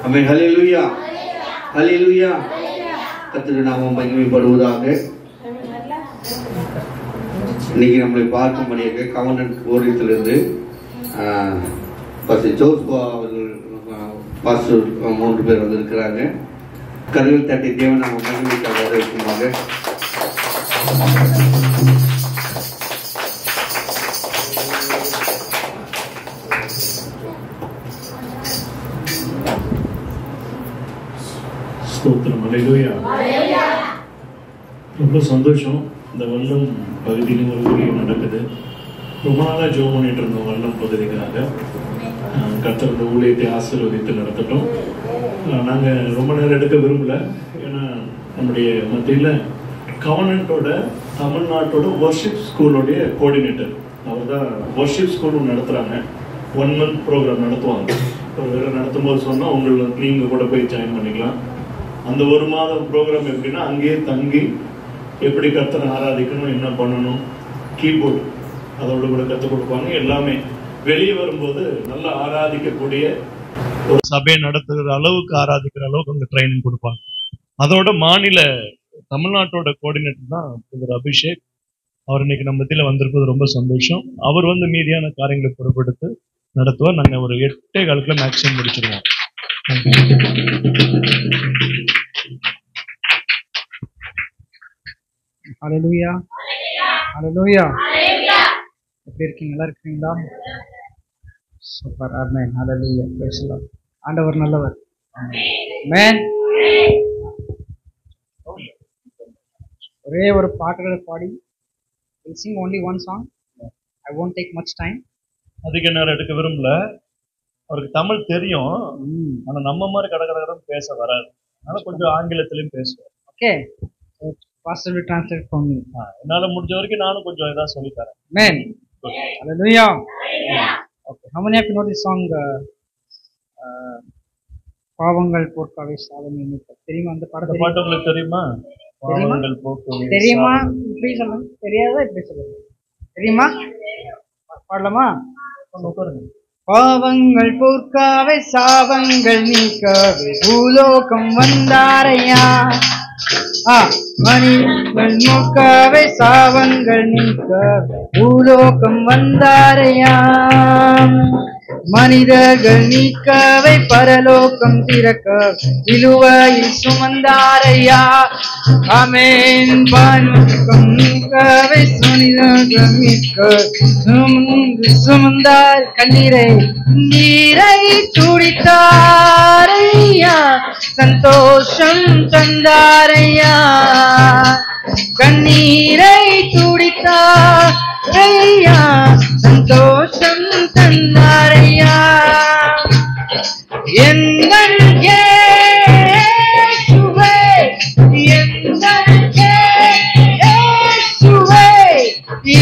ஆமென். ஹல்லேலூயா, ஹல்லேலூயா. கர்த்தருடைய நாமம் மகிமைப்படுவதாக. இன்னைக்கு நம்மளை பார்க்கும்படியாக கவர்னன்ட் ஓரியத்திலிருந்து ஜோஸ்வா அவர்கள் பாஸ்டர் 3 பேர் வந்திருக்கிறாங்க. கருவில் தட்டி தேவன் நாம மகிமைக்காக இருக்குமாக. ஹல்லேலூயா. ரொம்ப சந்தோஷம். இந்த வல்லம் பகுதியில் ஒரு ஊழியம் நடக்குது. ரொம்ப நாளாக ஜெபம் பண்ணிட்டு இருந்தோம் வல்லம் பகுதிக்காக. கர்த்தர் இந்த ஊழியத்தை ஆசீர்வதித்து நடத்தட்டும். நாங்கள் ரொம்ப நேரம் எடுக்க விரும்பல. ஏன்னா நம்முடைய மத்தியில் கவர்னன்ட்டோட தமிழ்நாட்டோட வர்ஷிப் ஸ்கூலோடைய கோஆர்டினேட்டர் அவர் தான் வர்ஷிப் ஸ்கூலும் நடத்துகிறாங்க. 1 month ப்ரோக்ராம் நடத்துவாங்க. இப்போ வேறு நடத்தும்போது சொன்னால் நீங்கள் கூட போய் ஜாயின் பண்ணிக்கலாம். அந்த 1 மாதம் ப்ரோக்ராம் எப்படின்னா அங்கேயே தங்கி எப்படி கர்த்தரை ஆராதிக்கணும், என்ன பண்ணணும், கீபோர்டு அதோட கூட கற்றுக் கொடுப்பாங்க. எல்லாமே வெளியே வரும்போது நல்லா ஆராதிக்கக்கூடிய ஒரு சபையை நடத்துகிற அளவுக்கு ஆராதிக்கிற அளவுக்கு அங்கே ட்ரைனிங் கொடுப்பாங்க. அதோட மாநில தமிழ்நாட்டோட கோஆர்டினேட்டர் தான் திரு அபிஷேக். அவர் இன்னைக்கு நம்ம மத்தியில் வந்திருப்பது ரொம்ப சந்தோஷம். அவர் மீதியான காரியங்களை பொறுப்பெடுத்து நடத்துவார். நாங்கள் ஒரு 8:15 மேக்ஸிமம் முடிச்சிருவோம். ஹல்லேலூயா, ஹல்லேலூயா. எப்படி இருக்கீங்க? நல்லா இருக்கீங்களா? Super. Amen. Hallelujah. Praise the Lord. ஆண்டவர் நல்லவர். ஆமென். ஒரே ஒரு பாட்டுகளை பாடி we'll sing only one song. I won't take much time. அதிக நேரம் எடுக்க விரும்பல. அவருக்கு தமிழ் தெரியும், ஆனா நம்ம மாதிரி கடகடகடம் பேச வராது. அதனால கொஞ்சம் ஆங்கிலத்திலையும் பேசுவேன். Okay, Pastor will translate for me. என்னால முடிஞ்ச வரைக்கும் நானும் கொஞ்சம் இதா சொல்லி தரேன். Amen. Hallelujah. Okay, how many of you know this song? பாவங்கள் போக்காவே சாதனை நீக்க. தெரியுமா அந்த பாட்டு? உங்களுக்கு தெரியுமா? பாவங்கள் போக்காவே தெரியுமா? இப்படி சொல்லுங்க. தெரியாதா? இப்படி சொல்லுங்க. தெரியுமா? பாடலாமா? பாவங்கள் போக்காவே சாபங்கள் நீக்கவே பூலோகம் வந்தாரையா. மனிதர்கள் நோக்காவே சாபங்கள் நீக்கவே பூலோகம் வந்தாரையா. மனிதர்கள் நீக்கவை பரலோகம் திறக்க இலுவையில் சுமந்தாரையா. ஆமென். பானுக்கம் நீக்கவை மனிதர்கள் மீட்க சுமந்தார். கண்ணீரை நீரை துடித்தாரையா. சந்தோஷம் தந்தாரையா. கண்ணீரை துடித்தாரையா. சந்தோஷம் தந்தாரையா. எங்கள் இயேசுவே, எங்கள் இயேசுவே,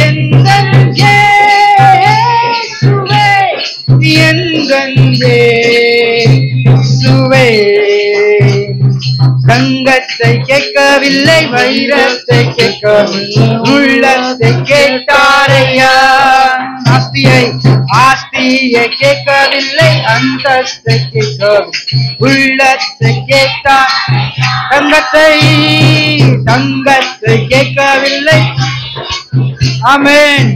எங்கள் இயேசுவே, எங்கள் இயேசுவே. தங்கத்தை கேட்கவில்லை, வைரத்தை கேட்கவில்லை, உள்ளத்தை கேட்டாரையா. ஆஸ்தியை கேட்கவில்லை, அந்தஸ்தை கேட்கவில்லை, உள்ளத்தை கேட்டார். தங்கத்தை கேட்கவில்லை. ஆமென்.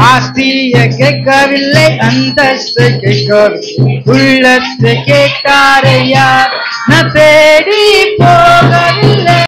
ஆஸ்திய கேட்கவில்லை, அந்தஸ்தை கேட்கவில்லை, உள்ளத்தை கேட்டாரையா. நான் தேடி போகவில்லை,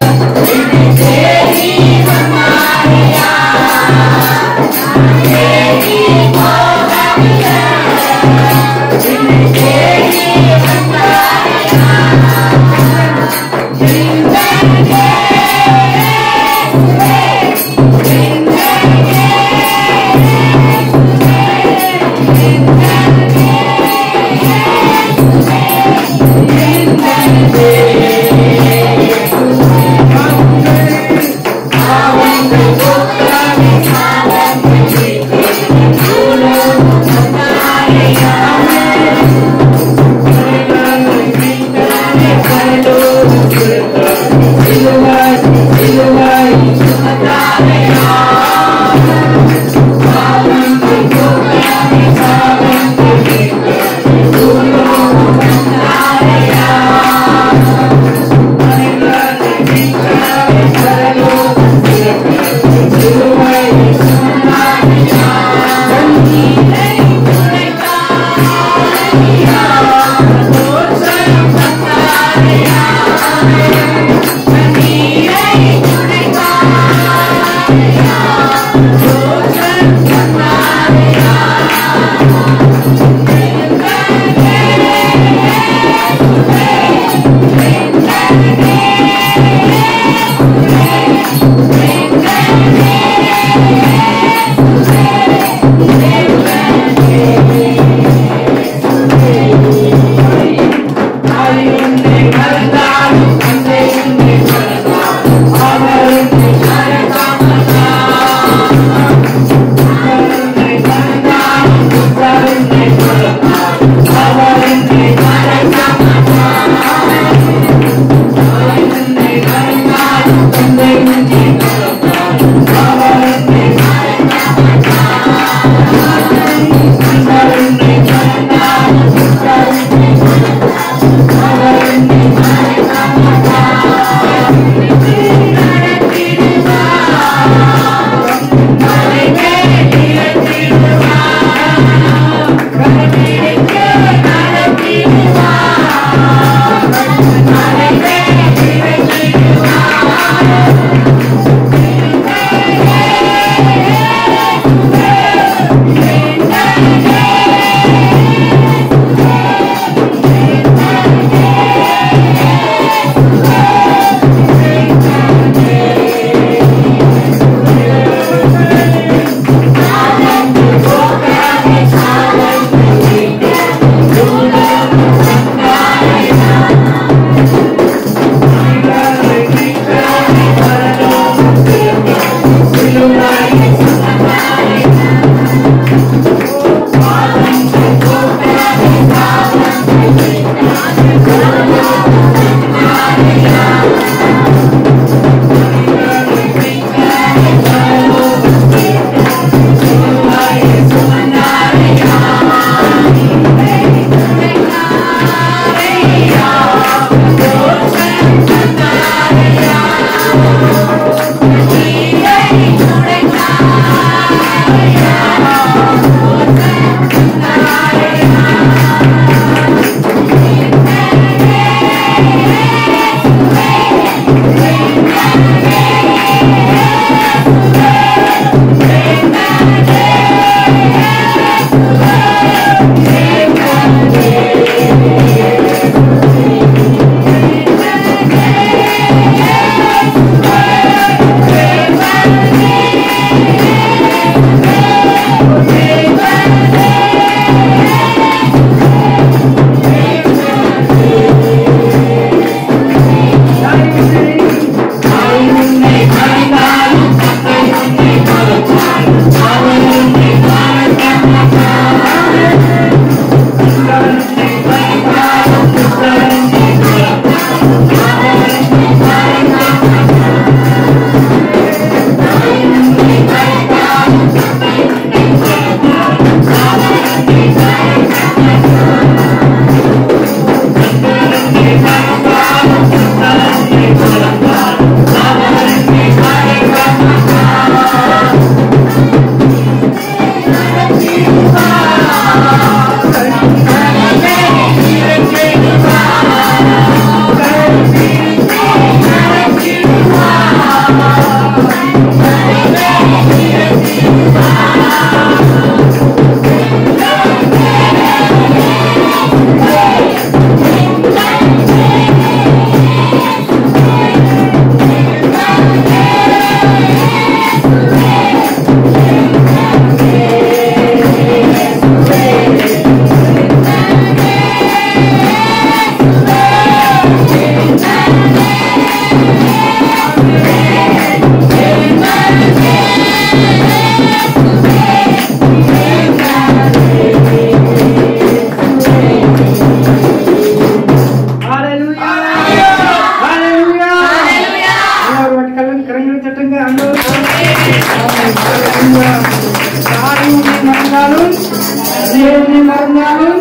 உன்னை மறந்தாலும்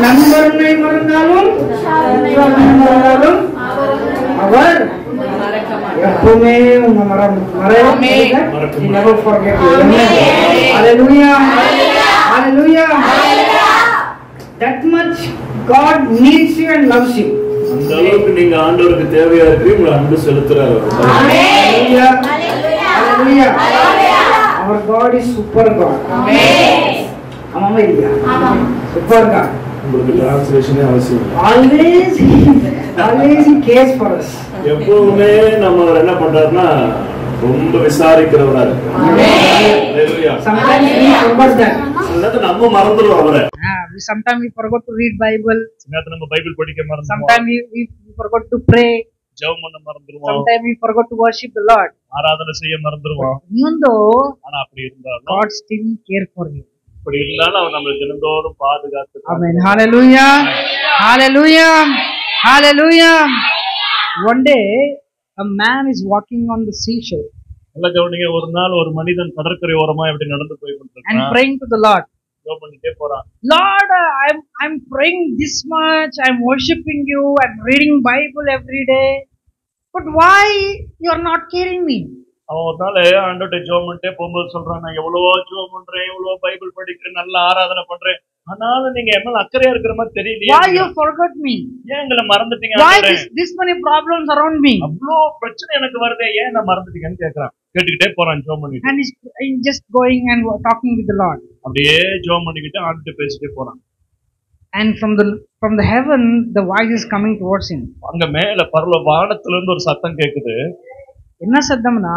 நண்பர் உன்னை மறந்தாலும் மறந்தாலும் அவர் எப்பவுமே உன்னை மறக்காம never forget you. Hallelujah. Hallelujah. That much God needs you and loves you. அந்த அளவுக்கு நீங்க ஆண்டவருக்கு தேவையா இருக்கு, உங்களை அன்பு செலுத்துறாரு. Hallelujah. Hallelujah. Our God is super God. Amen. ஆமாமா இல்லையா? Super God. உங்களுக்கு டிரான்ஸ்லேஷனே அவசியம் இல்லை. Always he cares for us. எப்பவுமே நம்ம என்ன பண்றாருன்னா ரொம்ப விசாரிக்கிறவரா இருக்கு. Hallelujah. Sometimes we forget that. அல்லது நம்ம மறந்துடுவோம் அவரை. Sometimes we forgot to read Bible. நேத்து நம்ம பைபிள் படிக்க மறந்துடுவோம். Sometimes we forgot to pray. ஜெபம் பண்ண மறந்துடுவோம். Sometimes we forgot to worship the Lord. ஆராதனை செய்ய மறந்துடுவோம். Even though ஆனா அப்படி இருந்தாலும் God still care for you. அப்படி இருந்தாலும் அவர் நம்மளை தினந்தோறும் பாதுகாத்து. Amen. Hallelujah. Hallelujah. Hallelujah. One day a man is walking on the seashore. நல்ல கவனிங்க, ஒரு நாள் ஒரு மனிதன் கடற்கரை ஓரமா எப்படி நடந்து போய் கொண்டிருக்கான். And praying to the Lord. ஜெபம் பண்ணிட்டே போறான். Lord, I'm praying this much. I'm worshiping you. I'm reading Bible every day. But why you are not caring me? அவன் ஒரு நாள் ஆண்டவர்கிட்ட ஜெபம் பண்ணிட்டே போகும்போது சொல்றான், நான் எவ்வளவோ ஜெபம் பண்றேன், எவ்வளவோ பைபிள் படிக்கிறேன், நல்ல ஆராதனை பண்றேன், ஆனாலும் நீங்க என் மேல அக்கறையா இருக்கிற மாதிரி தெரியலையே. Why you forgot me? ஏன் எங்களை மறந்துட்டீங்க? Why this many problems around me? அவ்வளோ பிரச்சனை எனக்கு வருதே, ஏன் நான் மறந்துட்டீங்கன்னு கேட்கறான். கேட்டுக்கிட்டே போறான் ஜெபம் பண்ணிட்டு. And he's just going and talking with the Lord. அப்படியே ஜெபம் பண்ணிக்கிட்டு ஆண்டவர்கிட்ட பேசிட்டே போறான். And from the heaven the voice is coming towards him. அங்க மேல பரலோக வானத்துல இருந்து ஒரு சத்தம் கேக்குது. என்ன சத்தம்னா,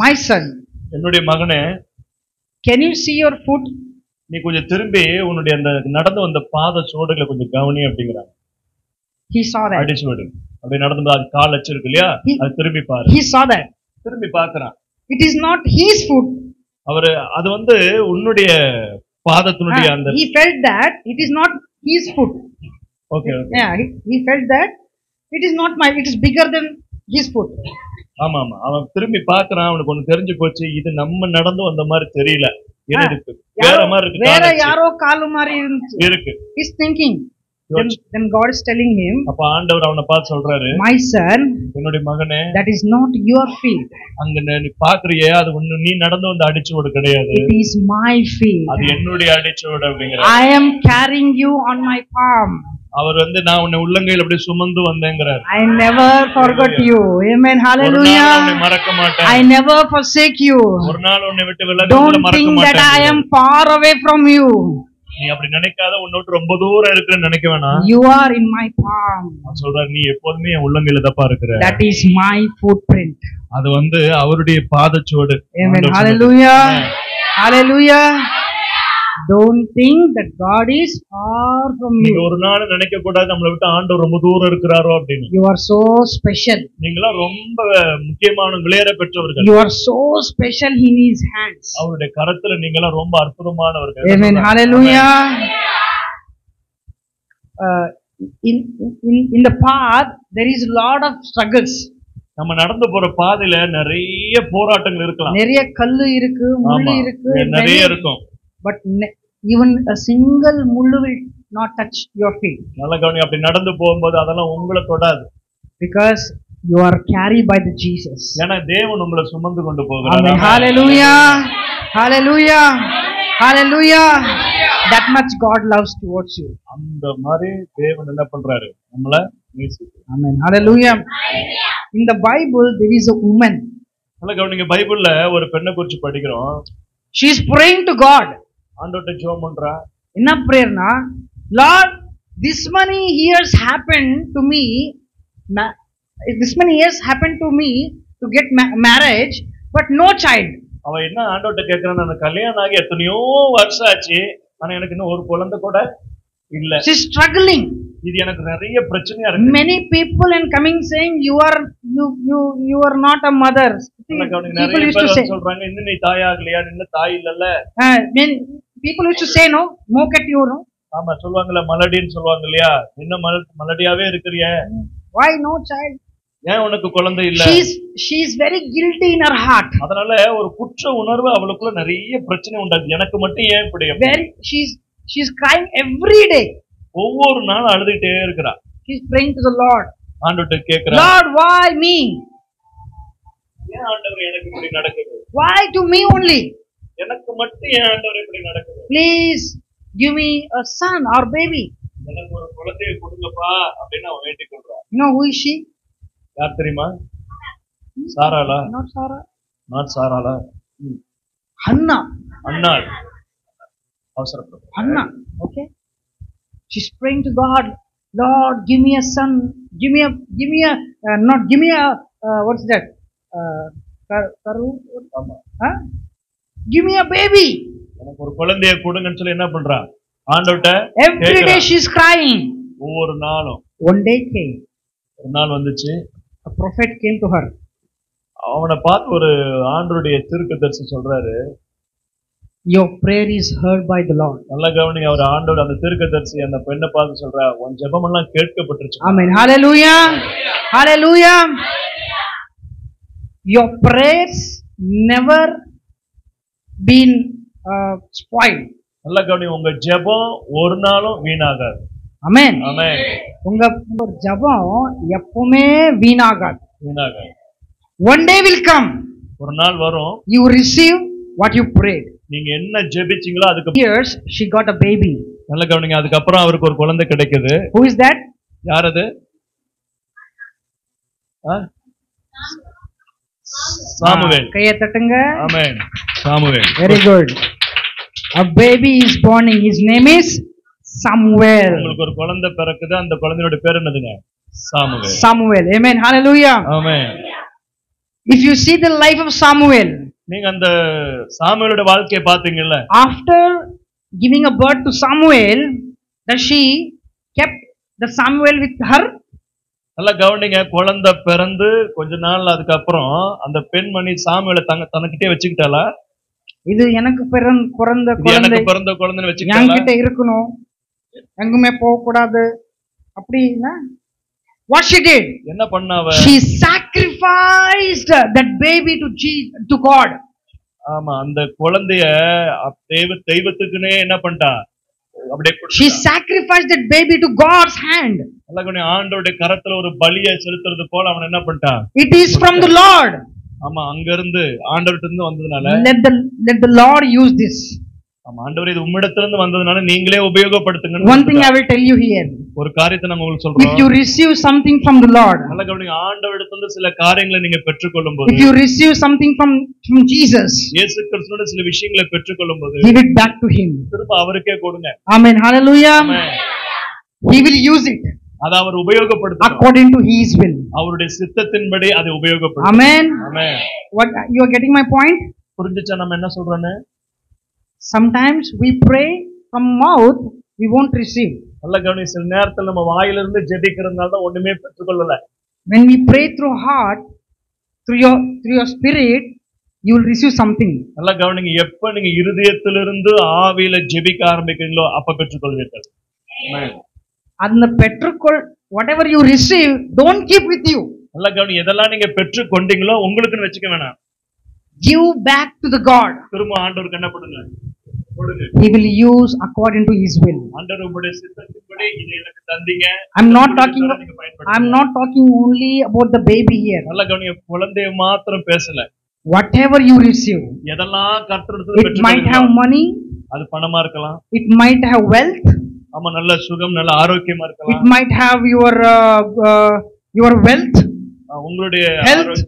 my son, என்னுடைய மகனே, can you see your foot? நீ கொஞ்சம் திரும்பி உன்னுடைய அந்த நடந்து வந்த பாத சோடுகளை கொஞ்சம் கவனி அப்படிங்கிறாங்க. He saw that. அடிச்சுவடு அப்படி நடந்து அது கால் வச்சிருக்கு இல்லையா, அது திரும்பி பாரு. He saw that. திரும்பி பாக்குறான். It is not his foot. அவரு அது வந்து உன்னுடைய பாதத்தினுடைய அந்த he felt that it is not his foot. Okay. Yeah, he felt that it is not it is bigger than his foot. ஆமா ஆமா, அவன் திரும்பி பாக்குறான். அவனுக்கு ஒண்ணு தெரிஞ்சு போச்சு, இது நம்ம நடந்து வந்த மாதிரி தெரியல, என்ன இருக்கு, வேற மாதிரி இருக்கு, வேற யாரோ கால் மாதிரி இருக்கு. He's thinking. Then God is telling him, அப்ப ஆண்டவர் அவனை பார்த்து சொல்றாரு, my son, என்னுடைய மகனே, that is not your feet. அங்க நீ பாக்குறியே, அது ஒண்ணு நீ நடந்து வந்த அடிச்சுவடு கிடையாது, it is my feet. அது என்னுடைய அடிச்சுவடு அப்படிங்கிற. I am carrying you on my palm. அவர் வந்து நான் உன்னை உள்ளங்கையில அப்படியே சுமந்து வந்தேங்கிறார். I never forgot you. Amen. Hallelujah. உன்னை மறக்க மாட்டேன். I never forsake you. ஒரு நாள் உன்னை விட்டு விலக கூட மறக்க மாட்டேன். Don't think that I am far away from you. நீ அப்படி நினைக்காத, உன்னை விட்டு ரொம்ப தூரம் இருக்குன்னு நினைக்க வேணாம். You are in my palm. நான் சொல்றேன், நீ எப்போதுமே என் உள்ளங்கையில தப்பா இருக்கிற. That is my footprint. அது வந்து அவருடைய பாதச்சுவடு. Amen. Hallelujah. Hallelujah. Don't think that God is far from you. நீங்க ஒரு நாள் நினைக்க கூடாது நம்மளை விட்டு ஆண்டவர் ரொம்ப தூரம் இருக்கிறாரோ அப்படின்னு. You are so special. நீங்களா ரொம்ப முக்கியமான விலையேற பெற்றவர்கள். You are so special in his hands. அவருடைய கரத்துல நீங்களா ரொம்ப அற்புதமானவர்கள். Amen. Hallelujah. In the path there is a lot of struggles. நம்ம நடந்து போற பாதையில நிறைய போராட்டங்கள் இருக்கலாம். நிறைய கல்லு இருக்கு, முள்ளு இருக்கு, நிறைய இருக்கும். But even a single முள்ளு will not touch your feet. நல்ல கவனி, அப்படி நடந்து போகும்போது அதெல்லாம் உங்களை தொடாது. Because you are carried by the Jesus. ஏன்னா தேவன் உங்களை சுமந்து கொண்டு போகிறார். Amen. Hallelujah. Hallelujah. Hallelujah. That much God loves towards you. அந்த மாதிரி தேவன் என்ன பண்றாரு, நம்மள நேசிக்கிறார். Amen. Hallelujah. In the Bible there is a woman. நல்ல கவனிங்க, பைபிள்ல ஒரு பெண்ணை குறித்து படிக்கிறோம். She is praying to God. ஆண்டவர்ட்ட ஜெபம் பண்றா. என்ன பிரேயர்னா, Lord, this many years happened to me. This many years happened to me to get marriage, but no child. அவ என்ன ஆண்டவர்ட்ட கேக்குறான்னா, எனக்கு கல்யாணம் ஆகி எத்தனையோ வருஷம் ஆச்சு, ஆனா எனக்கு இன்னும் ஒரு குழந்தை கூட இல்ல. She is struggling. இது எனக்கு நிறைய பிரச்சனையா இருக்கு. Many people and coming saying you are not a mother. People used to say சொல்றாங்க, இன்னும் நீ தாயாகலையா, இன்னும் தாய் இல்லல்ல. People used to say no, mock at you, no. ஆமா சொல்வாங்கல, மலடின்னு சொல்வாங்க இல்லையா, இன்னும் மலடியாவே இருக்கறியே. Why no child? ஏன் உனக்கு குழந்தை இல்ல? She is very guilty in her heart. அதனால ஒரு குற்ற உணர்வு அவளுக்குள்ள நிறைய பிரச்சனை உண்டாகுது. எனக்கு மட்டும் ஏன் இப்படி? Very she is crying every day. ஒவ்வொரு நாளும் அழுதுட்டே இருக்கறா. She is praying to the Lord. ஆண்டவர்ட்ட கேக்குறா, Lord, why me? ஏன் ஆண்டவரே எனக்கு இப்படி நடக்குது? Why to me only? எனக்கு மட்டும் ஏன் ஆண்டவரே இப்படி நடக்குது? Please give me a son or baby. எனக்கு ஒரு குழந்தையை கொடுங்கப்பா அப்படின்னு அவன் வேண்டிக் கொள்றான். You know who is she? யார் தெரியுமா? சாராளா? Not Sarah. Not சாராளா? Hannah. Annal. அவசரப்படு. Hannah. Okay. She's praying to God. Lord, give me a son. Give me a not give me a what's that? Karu? ஆமா. Huh? Give me a baby. எனக்கு ஒரு குழந்தையை கொடுங்கன்னு சொல்லி என்ன பண்றா? ஆண்டவர்ட்ட Every day she's crying. ஒவ்வொரு நாளும். One day came. ஒரு நாள் வந்துச்சு. A prophet came to her. அவனை பார்த்து ஒரு ஆண்டவருடைய தீர்க்கதரிசி சொல்றாரு, Your prayer is heard by the Lord. நல்ல கவனிங்க, அவர் ஆண்டவர் அந்த தீர்க்கதரிசி அந்த பெண்ணை பார்த்து சொல்றா, உன் ஜெபம் எல்லாம் கேட்கப்பட்டுருச்சு. Amen. Hallelujah. Hallelujah. Your prayers never been spoiled. நல்ல கவனிங்க, உங்க ஜெபம் ஒரு நாளும் வீணாகாது. Amen. ஆமென். உங்க ஜெபம் எப்பவுமே வீணாகாது. வீணாகாது. One day will come. ஒரு நாள் வரும். You receive what you prayed. நீங்க என்ன ஜெபிச்சீங்களோ அதுக்கு. Years she got a baby. நல்ல கவனிங்க, அதுக்கு அப்புறம் அவருக்கு ஒரு குழந்தை கிடைக்குது. Who is that? யார் அது? சாமுவேல். கையை தட்டுங்க. ஆமென். Samuel. Very good. A baby is born. His name is Samuel. உங்களுக்கு ஒரு குழந்தை பிறக்குது, அந்த குழந்தையோட பேர் என்னதுங்க? Samuel. Samuel. Amen. Hallelujah. Amen. If you see the life of Samuel, நீங்க அந்த சாமுவேலோட வாழ்க்கையை பாத்தீங்கல்ல, after giving a birth to Samuel, that she kept the Samuel with her. நல்லா கவனிங்க, குழந்தை பிறந்து கொஞ்ச நாள் அதுக்கு அப்புறம் அந்த பெண்மணி சாமுவேலை தனக்கிட்டே வச்சுக்கிட்டாளா? இது எனக்கு பிறந்த குழந்தைன்னு வச்சுக்கிட்டாளா? என்கிட்ட இருக்கணும், எங்குமே போக கூடாது அப்படின்னா what she did? என்ன பண்ணாவ? She sacrificed that baby to God. ஆமா, அந்த குழந்தைய தெய்வத்துக்குனே என்ன பண்ணிட்டா? அப்படியே She sacrificed that baby to God's hand. நல்லா கவனி, ஆண்டவருடைய கரத்துல ஒரு பலியை செலுத்துறது போல அவன் என்ன பண்ணிட்டா? It is from the Lord. ஆமா, அங்க இருந்து ஆண்டவர்ட்ட இருந்து வந்ததுனால let the Lord use this. ஆமா, ஆண்டவர் இது உம்மிடத்துல இருந்து வந்ததுனால நீங்களே உபயோகப்படுத்துங்க. One thing I will tell you here. ஒரு காரியத்தை நான் உங்களுக்கு சொல்றேன். If you receive something from the Lord, நல்ல கவனிங்க, ஆண்டவரிடத்துல இருந்து சில காரியங்களை நீங்க பெற்றுக்கொள்ளும்போது, if you receive something from Jesus, இயேசு கிறிஸ்துவோட சில விஷயங்களை பெற்றுக்கொள்ளும்போது give it back to him. திரும்ப அவருக்கே கொடுங்க. Amen. Hallelujah. He will use it. அதை அவர் உபயோகப்படுத்துவார் according to his will. அவருடைய சித்தத்தின்படி அதை உபயோகப்படுத்துவார். Amen. Amen. What you are getting my point? புரிஞ்சுச்சா நம்ம என்ன சொல்றோன்னு? Sometimes we pray from mouth, we won't receive. நல்ல கவனி, சில நேரத்துல நம்ம வாயிலிருந்து ஜெபிக்கிறதுனால தான் ஒண்ணுமே பெற்றுக்கொள்ளல. When we pray through heart, through your spirit, you will receive something. நல்ல கவனிங்க, எப்ப நீங்க இருதயத்திலிருந்து ஆவியில ஜெபிக்க ஆரம்பிக்கிறீங்களோ அப்ப பெற்றுக்கொள்வீர்கள். Amen. அந்த பெற்றுக்கொள் whatever you receive, don't keep with you. நல்ல கவனி, எதெல்லாம் நீங்க பெற்றுக்கொண்டீங்களோ உங்களுக்குன்னு வச்சுக்க வேணாம். Give back to the God. திரும்ப ஆண்டவருக்கு என்ன பண்ணுங்க? கொடுங்க. He will use according to his will. ஆண்டவர் உங்களுடைய சித்தத்தின்படி இதை எனக்கு தந்தீங்க. I'm not talking only about the baby here. நல்ல கவனிங்க, குழந்தையை மாத்திரம் பேசல. Whatever you receive, எதெல்லாம் கர்த்தரிடத்துல it might have money, அது பணமா இருக்கலாம். it might have wealth, ஆமா, நல்ல சுகம், நல்ல ஆரோக்கியமா it இருக்கலாம். might have your wealth, உங்களுடைய health,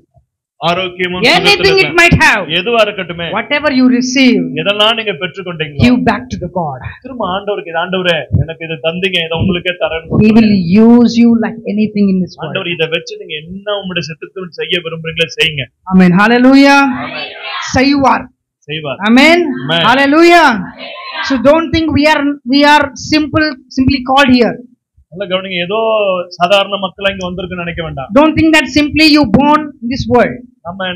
ஆரோக்கியமும் anything it might have. எதுவா இருக்கட்டுமே, whatever you receive, எதெல்லாம் நீங்க பெற்றுக்கொண்டீங்களோ give back to the God. திரும்ப ஆண்டவருக்கு, ஆண்டவரே எனக்கு இது தந்தீங்க, இதை உங்களுக்கே தரேன்னு. He will use you like anything in this world. ஆண்டவர் இதை வச்சு நீங்க என்ன உங்களுடைய சித்தத்தில் செய்ய விரும்புறீங்களோ செய்யுங்க. Amen. Hallelujah. Sayuvar. செய்வார். Amen. Amen. Hallelujah. So don't think we are simply called here. நல்ல கவனிங்க, ஏதோ சாதாரண மக்களா இங்க வந்திருக்குன்னு நினைக்க வேண்டாம். Don't think that simply you born in this world. நம்ம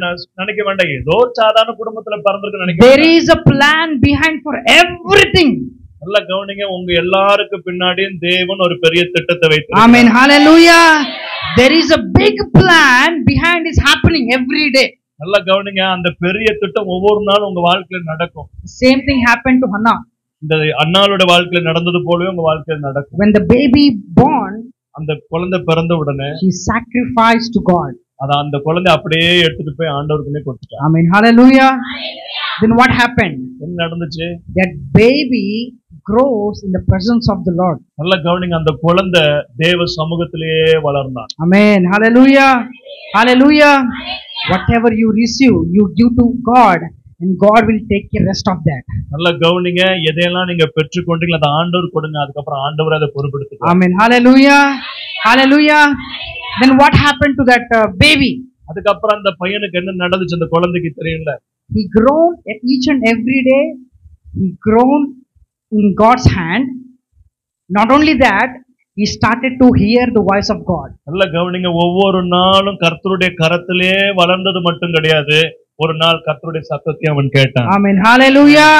நினைக்க வேண்டாம் ஏதோ சாதாரண குடும்பத்துல பிறந்திருக்குன்னு நினைக்க There வேண்டாம். is a plan behind for everything. நல்ல கவனிங்க, உங்க எல்லாருக்கு பின்னாடியும் தேவன் ஒரு பெரிய திட்டத்தை வைத்திருக்கிறார். Amen. Hallelujah. There is a big plan behind this happening every day. நல்லா கவனிங்க, அந்த பெரிய திட்டம் ஒவ்வொரு நாளும் உங்க வாழ்க்கையில நடக்கும். Same thing happened to Hannah. இந்த அன்னாளோட வாழ்க்கையில நடந்தது போலவே உங்க வாழ்க்கையில நடக்கும். When the baby born, அந்த குழந்தை பிறந்த உடனே she sacrificed to God. அத அந்த குழந்தை அப்படியே எடுத்துட்டு போய் ஆண்டவருக்குனே கொடுத்துட்டாங்க. Amen. Hallelujah. Then what happened? என்ன நடந்துச்சு? That baby grows in the presence of the Lord. நல்லா கவனிங்க, அந்த குழந்தை தேவ சமூகத்திலேயே வளர்ந்தான். Amen. Hallelujah. Hallelujah. Whatever you receive, you give to God, and God will take the rest of that. நல்லா கவனிங்க, எதையெல்லாம் நீங்க பெற்றுக்கொண்டீங்களோ அதை ஆண்டவர் கொடுங்க, அதுக்கப்புறம் ஆண்டவர் அதை பொறுப்பெடுத்துப்பார். Amen. Hallelujah. Hallelujah. Then what happened to that baby? அதுக்கப்புறம் அந்த பையனுக்கு என்ன நடந்துச்சு அந்த குழந்தைக்கு தெரியல. He grown each and every day. He grown in God's hand. Not only that, he started to hear the voice of God. நல்லா கவனிங்க, ஒவ்வொரு நாளும் கர்த்தருடைய கரத்திலே வளர்ந்தது மட்டும் கிடையாது, ஒரு நாள் கர்த்தருடைய சத்தத்தை அவன் கேட்டான். Amen. Hallelujah.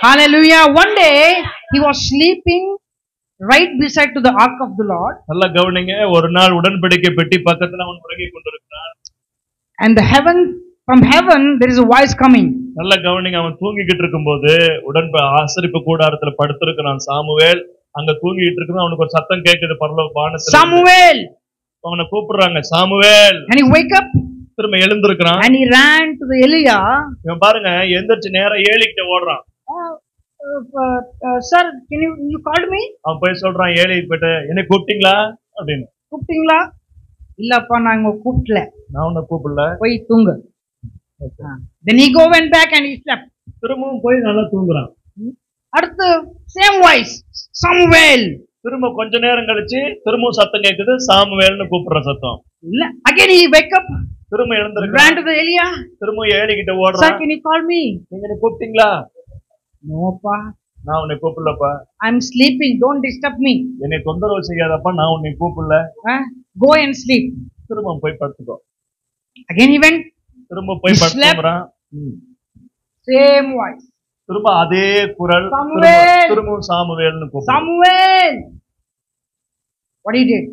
Hallelujah. One day he was sleeping right beside to the ark of the Lord. நல்லா கவனிங்க, ஒரு நாள் உடன்படிக்கை பெட்டி பக்கத்துல அவன் உறங்கிக் கொண்டிருக்கிறான். And from heaven there is a voice coming. நல்லா கவனிங்க, அவன் தூங்கிக்கிட்டு இருக்கும்போது ஆசரிப்பு கூடாரத்துல படுத்திருக்கிறான் சாமுவேல். அங்க தூங்கிட்டு இருக்கும்போது அவனுக்கு ஒரு சத்தம் கேக்குது பரலோக வானத்துல. Samuel. அவனை கூப்பிடுறாங்க, Samuel. And he wake up. திரும்ப எழுந்திருக்கிறான். And he ran to the Elijah. இவன் பாருங்க, எந்திரிச்சு நேரா ஏலிகிட்ட ஓடுறான். Sir, can you called me? அவன் போய் சொல்றான் ஏலி கிட்ட, என்னை கூப்பிட்டீங்களா அப்படின்னு. கூப்பிட்டீங்களா? இல்லப்பா, நான் உங்க கூப்பிடல. நான் உன்னை கூப்பிடல, போய் தூங்கு. Then he went back and he slept. திரும்பவும் போய் நல்லா தூங்குறான். அடுத்து சேம் வாய்ஸ், சாமுவேல். திரும்ப கொஞ்ச நேரம் கழிச்சு திரும்பவும் சத்தம் கேக்குது, சாமுவேல்னு கூப்பிடுற சத்தம். இல்ல, again he wake up. திரும்ப எழுந்திருக்கிறான். ran to the Elijah. திரும்ப ஏலி கிட்ட ஓடுறான். Sir, can you call me? நீங்க என்ன கூப்பிட்டீங்களா? நோப்பா, நான் உன்னை கூப்பிடலப்பா. I'm sleeping, don't disturb me. என்னை தொந்தரவு செய்யாதப்பா, நான் உன்னை கூப்பிடல. Go and sleep. திரும்ப போய் படுத்துக்கோ. Again he went. திரும்ப போய் படுத்துறான். Same voice. திரும்ப அதே குரல், திரும்ப சாமுவேல்னு கூப்பிடுறான். Samuel. What he did?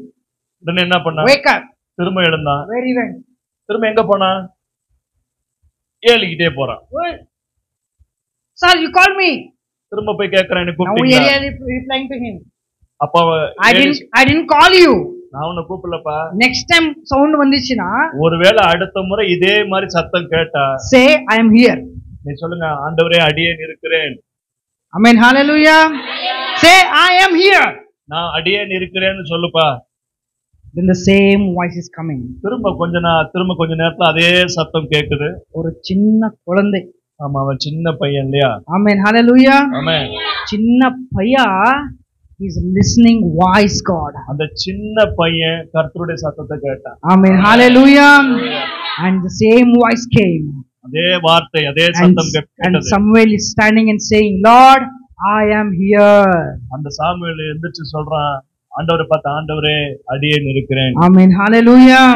உடனே என்ன பண்ணா? Wake up. திரும்ப எழுந்தான். Where he went? திரும்ப எங்க போனா? ஏலிக்கிட்டே போறான். Sir, you called me. திரும்ப போய் கேக்குறான், என்ன Now கூப்பிட்டீங்களா? Elijah replying to him. அப்பா, I didn't call you. நான் உன்னை கூப்பிடலப்பா. Next time sound வந்துச்சுனா, ஒருவேளை அடுத்த முறை இதே மாதிரி சத்தம் கேட்டா, say I am here. நீ சொல்லுங்க, ஆண்டவரே அடியேன் இருக்கிறேன். Amen. Hallelujah. Say I am here. நான் அடியேன் இருக்கிறேன்னு சொல்லுப்பா. Then the same voice is coming. திரும்ப கொஞ்ச நேரத்துல அதே சத்தம் கேக்குது. ஒரு சின்ன குழந்தை. ஆமா, அவன் சின்ன பையன் இல்லையா? Amen. Hallelujah. Amen. சின்ன பையா is listening voice God. அந்த சின்ன பையன் கர்த்தருடைய சத்தத்தை கேட்டான். Amen. Hallelujah. And the same voice came. அதே வார்த்தை, அதே சத்தம் கேட்டது. And Samuel is standing and saying, Lord, I am here. அந்த சாமுவேல் எந்திரிச்சு சொல்றான், ஆண்டவரை பார்த்து, ஆண்டவரே அடியேன் இருக்கிறேன். Amen. Hallelujah.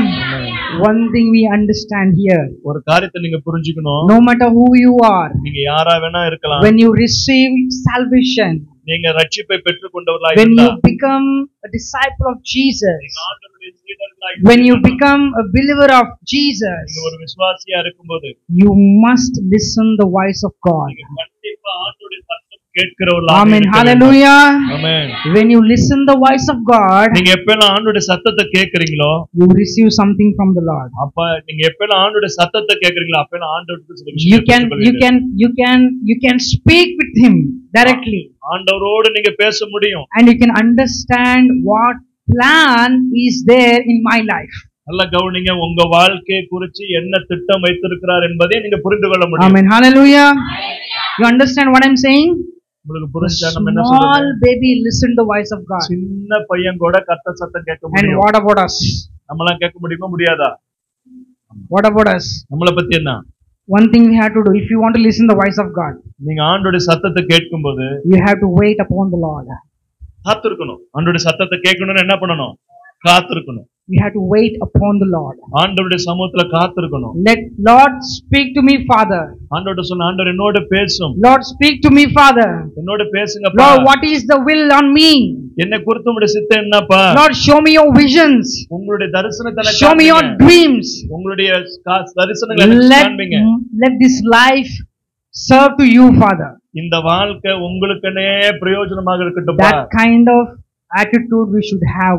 One thing we understand here. ஒரு காரியத்தை நீங்க புரிஞ்சுக்கணும். No matter who you are, நீங்க யாரா வேணா இருக்கலாம். when you receive salvation, நீங்க ரட்சிப்பை பெற்றுக்கொண்டவர்களா when இருந்தா, you become a disciple of Jesus, நீங்க ஆண்டவருடைய சீடர்களா when you become a believer of Jesus, நீங்க ஒரு விசுவாசியா இருக்கும்போது, you must listen the voice of God. நீங்க கண்டிப்பா ஆண்டவருடைய சத்தம் கேட்கிறவர்களா Amen. இருக்க வேண்டும். Hallelujah. Amen. When you listen the voice of God, நீங்க எப்பெல்லாம் ஆண்டவருடைய சத்தத்தை கேக்குறீங்களோ, you receive something from the Lord. அப்ப நீங்க எப்பெல்லாம் ஆண்டவருடைய சத்தத்தை கேக்குறீங்களோ, அப்பெல்லாம் ஆண்டவருக்கு சில விஷயங்களை you can speak with him directly, ஆண்டவரோடு நீங்க பேச முடியும். and you can understand what plan is there in my life. நல்ல கவனிங்க, உங்க வாழ்க்கையை குறித்து என்ன திட்டம் வைத்திருக்கிறார் என்பதை நீங்க புரிந்து கொள்ள முடியும். Amen. Hallelujah. You understand what I'm saying? உங்களுக்கு புரிஞ்சா நம்ம என்ன Small சொல்றோம்? baby listen the voice of God. சின்ன பையன் கூட கர்த்தர் சத்தம் கேட்க And முடியும். what about us? நம்மளாம் கேட்க முடியுமா, முடியாதா? What about us? நம்மளை பத்தி என்ன? One thing we have to do, if you want to listen the voice of God, நீங்க ஆண்டவருடைய சத்தத்தை கேட்கும்போது you have to wait upon the Lord. காத்திருக்கணும். ஆண்டவருடைய சத்தத்தை கேட்கணும்னு என்ன பண்ணணும்? காத்திருக்கணும். we have to wait upon the Lord. ஆண்டவருடைய சமூகத்துல காத்திருக்கணும். Let Lord speak to me, Father. ஆண்டவர்ட்ட சொன்ன, ஆண்டவர் என்னோட பேசும். Lord, speak to me, Father. என்னோட பேசுங்கப்பா. Lord, what is the will on me? என்னை குறித்து உம்முடைய சித்தம் என்னப்பா? Lord, show me your visions. உங்களுடைய தரிசனத்தை எனக்கு Show me your காண்பிங்க. dreams. உங்களுடைய தரிசனங்களை எனக்கு காண்பிங்க. Let this life serve to you, Father. இந்த வாழ்க்கை உங்களுக்குனே பிரயோஜனமாக இருக்கட்டும்பா. That kind of attitude we should have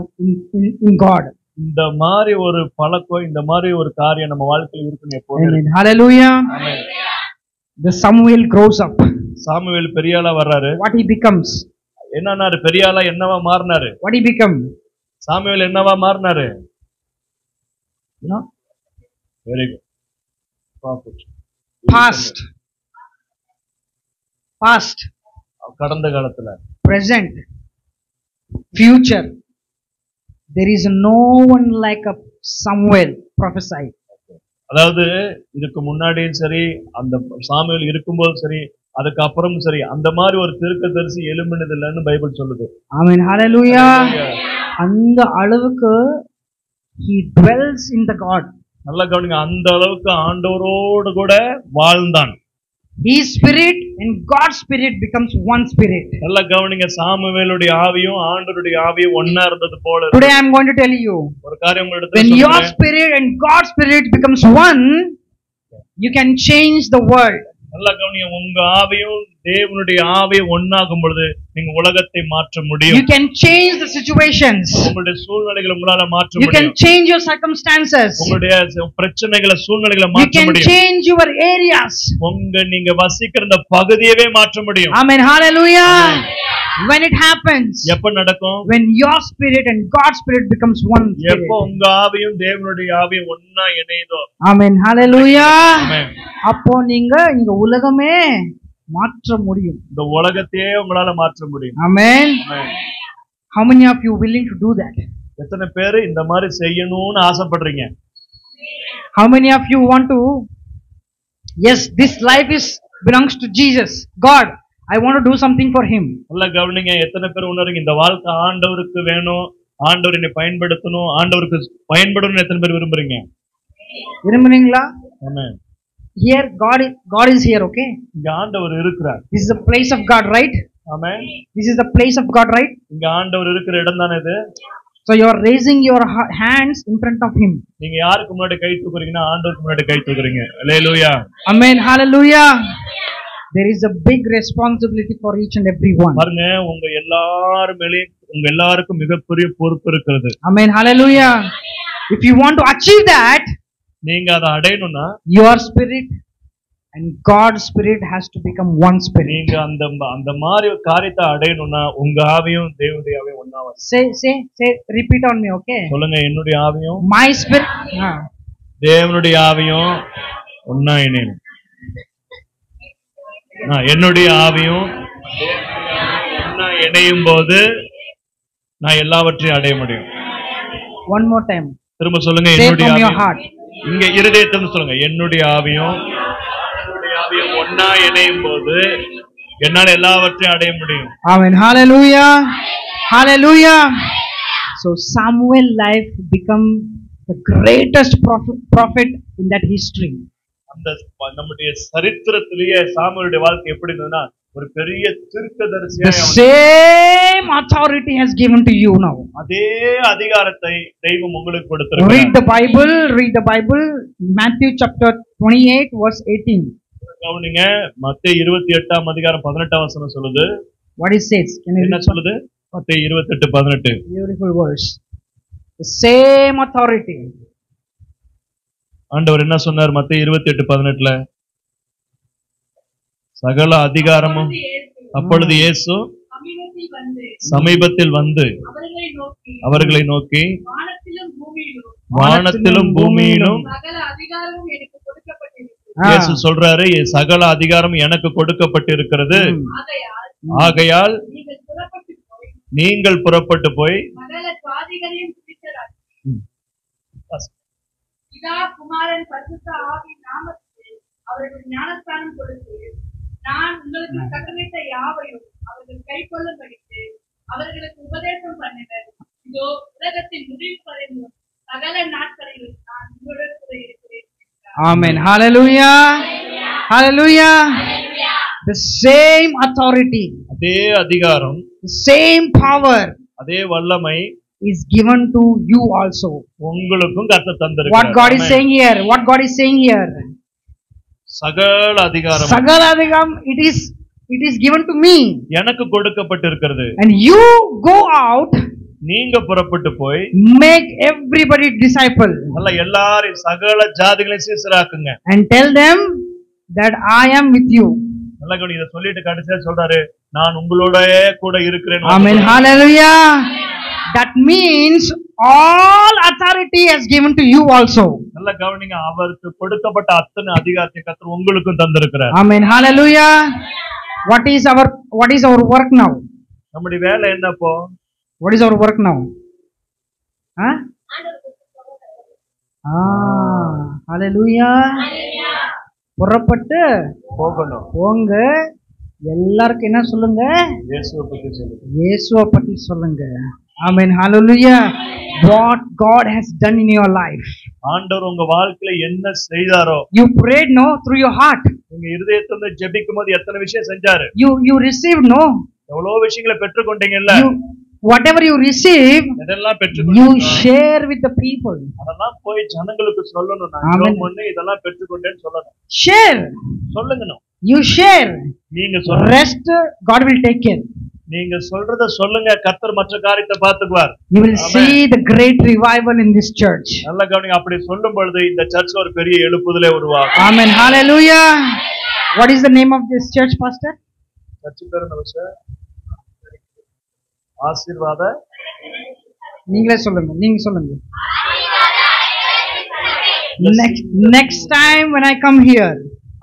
in God. இந்த மாதிரி ஒரு பழக்கம், இந்த மாதிரி ஒரு காரியம் நம்ம வாழ்க்கையில இருக்கணும் எப்பவுமே. Amen. Hallelujah. Amen. The Samuel grows up. Samuel பெரிய ஆளா வர்றாரு. What he becomes? என்னன்னாரு? பெரிய ஆளா என்னவா மாறினாரு? What he become? சாமுவேல் என்னவா மாறினாரு? You know? Very good. Past. கடந்த காலத்துல. Present. Future. There is no one like a Samuel prophesied. அதாவது இதுக்கு முன்னாடியும் சரி, அந்த சாமுவேல் இருக்கும்போது சரி, அதுக்கு அப்புறமும் சரி, அந்த மாதிரி ஒரு தீர்க்கதரிசி எழும்பினது இல்லைன்னு பைபிள் சொல்லுது. Amen. Hallelujah. அந்த அளவுக்கு he dwells in the God. நல்லா கவனிங்க, அந்த அளவுக்கு ஆண்டவரோடு கூட வாழ்ந்தான். His spirit and God's spirit becomes one spirit. நல்லா கவனிங்க, சாமுவேலுடைய ஆவியும் ஆண்டவருடைய ஆவியும் ஒண்ணா இருந்தது போல. Today I am going to tell you, ஒரு காரியம் உங்களுக்கு when your spirit and God's spirit becomes one, you can change the world. நல்லா கவனிங்க, உங்க ஆவியும் தேவனுடைய ஆவியும் ஒண்ணாகும் பொழுது நீங்க உலகத்தை மாற்ற முடியும். You can change the situations. உங்களுடைய சூழ்நிலைகளை உங்களால மாற்ற You can முடியும். change your circumstances. உங்களுடைய பிரச்சனைகளை, சூழ்நிலைகளை You மாற்ற can முடியும். change your areas. நீங்க வசிக்கிற இந்த பகுதியவே மாற்ற முடியும். Amen. Hallelujah. When it happens, எப்ப நடக்கும்? when your spirit and God's spirit becomes one spirit. எப்போ உங்க ஆவியும் தேவனுடைய ஆவியும் ஒண்ணா இணையுதோ. Amen. Hallelujah. Amen. அப்போ நீங்க இந்த உலகமே மாற்ற முடியும். இந்த உலகத்தையே உங்களால மாற்ற முடியும். Amen. Amen. How many of you willing to do that? எத்தனை பேர் இந்த மாதிரி செய்யணும்னு ஆசைப்படுறீங்க? How many of you want to, yes, this life belongs to Jesus, God, I want to do something for him. நல்லா கவனிங்க, எத்தனை பேர் உணர்றீங்க இந்த வாழ்க்கை ஆண்டவருக்கு வேணும், ஆண்டவர் என்னை பயன்படுத்தணும், ஆண்டவருக்கு பயன்படணும்னு எத்தனை பேர் விரும்புறீங்க? விரும்புறீங்களா? ஆமென். Here God is here, okay? இங்க ஆண்டவர் இருக்கிறார். This is the place of God, right? Amen. This is the place of God, right? இங்க ஆண்டவர் இருக்கிற இடம் தானே இது. So you are raising your hands in front of him. நீங்க யாருக்கு முன்னாடி கை தூக்குறீங்கன்னா ஆண்டவருக்கு முன்னாடி கை தூக்குறீங்க. ஹல்லேலூயா. Amen. Hallelujah. There is a big responsibility for each and every one. பாருங்க, உங்க எல்லாருக்கும் மிகப்பெரிய பொறுப்பு இருக்கிறது. Amen. Hallelujah. If you want to achieve that, நீங்க அதை அடையணும்னா your spirit and God's spirit has to become one spirit. நீங்க அந்த மாதிரி காரியத்தை அடையணும்னா உங்க ஆவியும் தேவனுடைய ஆவியும் ஒண்ணா வரணும். Say repeat on me, okay? சொல்லுங்க, என்னுடைய ஆவியும் My spirit, தேவனுடைய ஆவியும் ஒண்ணா இணையணும். என்னுடைய ஆவியும் ஒண்ணா இணையும் போது நான் எல்லாவற்றையும் அடைய முடியும். one more time. திரும்ப சொல்லுங்க, Say என்னுடைய from your ஆவியும். heart. இங்க இருதயத்துல சொல்லுங்க, என்னுடைய ஆவியும் ஒண்ணா இணையும் போது என்னால எல்லாவற்றையும் அடைய முடியும். Amen. Hallelujah. Hallelujah. So Samuel life become the greatest prophet in that history. அந்த நம்முடைய சரித்திரத்திலேயே சாமுவேலுடைய வாழ்க்கை எப்படி இருந்ததுன்னா ஒரு பெரிய தீர்க்கதரிசியா The same authority has given to you now. அதே அதிகாரத்தை தெய்வம் உங்களுக்கு கொடுத்திருக்கிறார். Read the Bible, Matthew chapter 28 verse 18. கவனிங்க, மத்தேயு 28ஆம் அதிகாரம் 18ஆம் வசனம் சொல்லுது. What it says? என்ன சொல்லுது? மத்தேயு 28:18. Beautiful verse. The same authority. ஆண்டவர் என்ன சொன்னார் மத்தேயு 28:18ல? சகல அதிகாரமும். அப்பொழுது இயேசு சமீபத்தில் வந்து அவர்களை நோக்கி வானத்திலும் பூமியிலும் இயேசு சொல்றாரு, சகல அதிகாரம் எனக்கு கொடுக்கப்பட்டிருக்கிறது. ஆகையால் நீங்கள் புறப்பட்டு போய் குமாரன் பரிசுத்த ஆவியின் நாமத்தில் அவர்கள் ஞானஸ்நானம் கொடுத்து நான் உங்களுக்கு கட்டளையிட்ட யாவையும் அவர்கள் கைக்கொள்ளும்படிக்கு அவர்களுக்கு உபதேசம் பண்ணினர். இதோ உலகத்தின் முடிவு வரைக்கும் சகல நாட்களிலும் நான் உங்களுடன் கூட இருக்கிறேன். Amen. Hallelujah. Hallelujah. The same authority, அதே அதிகாரம், the same power அதே வல்லமை is given to you also. உங்களுக்கும் கர்த்தர் What தந்திருக்கிறார். God is saying here, what God is saying here, சகல அதிகாரம் Sagaladhigam, it is given to me. எனக்கு கொடுக்கப்பட்டிருக்கிறது. And you go out, நீங்க புறப்பட்டு போய் make everybody disciple நல்ல எல்லாரையும் சகல ஜாதிகளையும் சீசராக்குங்க. and tell them that I am with you. நல்லா கவனி, இதை சொல்லிட்டு கடைசியா சொல்றாரு, நான் உங்களோட கூட இருக்கிறேன். Amen. Hallelujah. That means all authority has given to you also. நல்லா கவனிங்க, அவருக்கு கொடுக்கப்பட்ட அத்தனை அதிகாரத்தை கர்த்தர் உங்களுக்கும் தந்திருக்கிறார். Amen. Hallelujah. What is our work now? நம்முடைய வேலை என்னப்போ? What is our work now? Huh? Hallelujah. புறப்பட்டு போகணும். போங்க, எல்லாருக்கும் என்ன சொல்லுங்க? இயேசுவை பத்தி சொல்லுங்க. இயேசுவை பத்தி சொல்லுங்க. Amen. Hallelujah. What God has done in your life. ஆண்டவர் உங்க வாழ்க்கையில என்ன செய்தாரோ, You prayed, no, through your heart. நீங்க இருதயத்துல ஜெபிக்கும் போது எத்தனை விஷயம் செஞ்சாரு. You received, no. எவ்வளவு விஷயங்களை பெற்றுக்கொண்டீங்கல்ல. Whatever you receive, இதெல்லாம் you பெற்றுக்கொண்டீங்க. share with the people. அதெல்லாம் போய் ஜனங்களுக்கு சொல்லணும். நான் Amen. ஜெபம் பண்ணி இதெல்லாம் பெற்றுக்கொண்டேன்னு சொல்லணும். Share. சொல்லுங்கணும். You share. நீங்க சொல்லுங்க. Rest, God will take care. நீங்க சொல்றத சொல்லுங்க, கர்த்தர் மற்ற காரியத்தை பார்த்துக்குவார். You will see the great revival in this church. நல்ல கவனிங்க, அப்படி சொல்லும் பொழுது இந்த சர்ச்ல ஒரு பெரிய எழுப்புதலே உருவாகும். Amen. Hallelujah. What is the name of this church, pastor? Church பேரு நம்ம சார் ஆசீர்வாத. நீங்களே சொல்லுங்க, நீங்க சொல்லுங்க. Next time when I come here,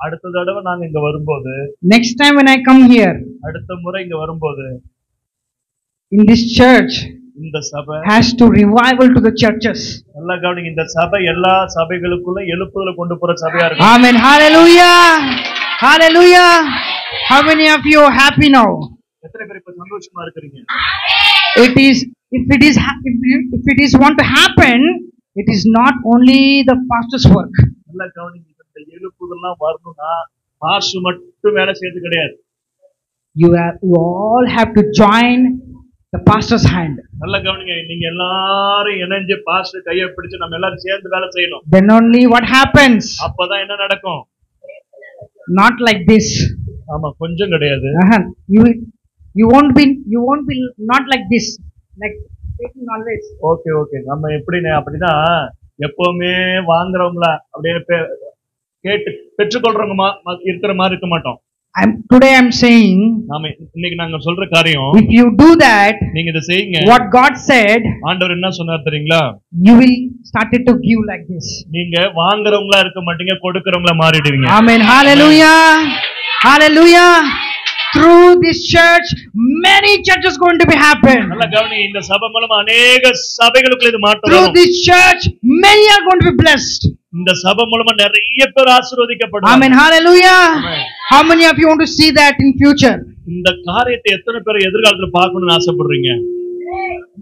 அடுத்த தடவை நாங்க இங்க வரும்போது, next time when I come here, அடுத்த முறை இங்க வரும்போது, in this church இந்த சபை has to revival to the churches. நல்லா கவனிங்க, இந்த சபை எல்லா சபைகளுக்குள்ள எழுப்புதலை கொண்டு போற சபையா இருக்கு. Amen. Hallelujah. Hallelujah. How many of you are happy now? எத்தனை பேர் இப்ப சந்தோஷமா இருக்கிறீங்க? If it is want to happen, it is not only the pastor's work. நல்லா கவனிங்க, இந்த எழுப்புதெல்லாம் வரணும்னா பாஸ்டர் மட்டும் வேலை செய்யறது கிடையாது. You all have to join the pastor's hand. நல்லா கவனிங்க, நீங்க எல்லாரும் இணைஞ்சு பாஸ்டர் கையை பிடிச்சு நம்ம எல்லாரும் சேர்ந்து வேலை செய்யணும். Then only what happens? அப்பதான் என்ன நடக்கும்? Not like this. ஆமா, கொஞ்சம் கிடையாது. You won't be not like this, like taking always. Okay நம்ம எப்படின்னு அப்படின்னா எப்பவுமே வாங்குறவங்கள அப்படியே கேட்டு பெற்றுக்கொள்றவங்க இருக்கிற மாதிரி இருக்க மாட்டோம். Today I'm saying, நாம இன்னைக்கு நாங்க சொல்ற காரியம், if you do that, நீங்க இதை செய்யுங்க. what God said, ஆண்டவர் என்ன சொன்னார் தெரியுங்களா? you will started to give like this. நீங்க வாங்குறவங்களா இருக்க மாட்டீங்க, கொடுக்கறவங்களா மாறிடுவீங்க. Amen. Hallelujah. Hallelujah. Through this church, many churches going to be happen. நல்லா கவனி, இந்த சபை மூலமா அநேக சபைகளுக்கு இது மாற்றம் Through வரும். this church, many are going to be blessed. இந்த சபை மூலமா நிறைய பேர் ஆசீர்வதிக்கப்படுவாங்க. Amen. Hallelujah. How many of you want to see that in future? இந்த காரியத்தை எத்தனை பேர் எதிர்காலத்துல பார்க்கணும்னு ஆசைப்படுறீங்க?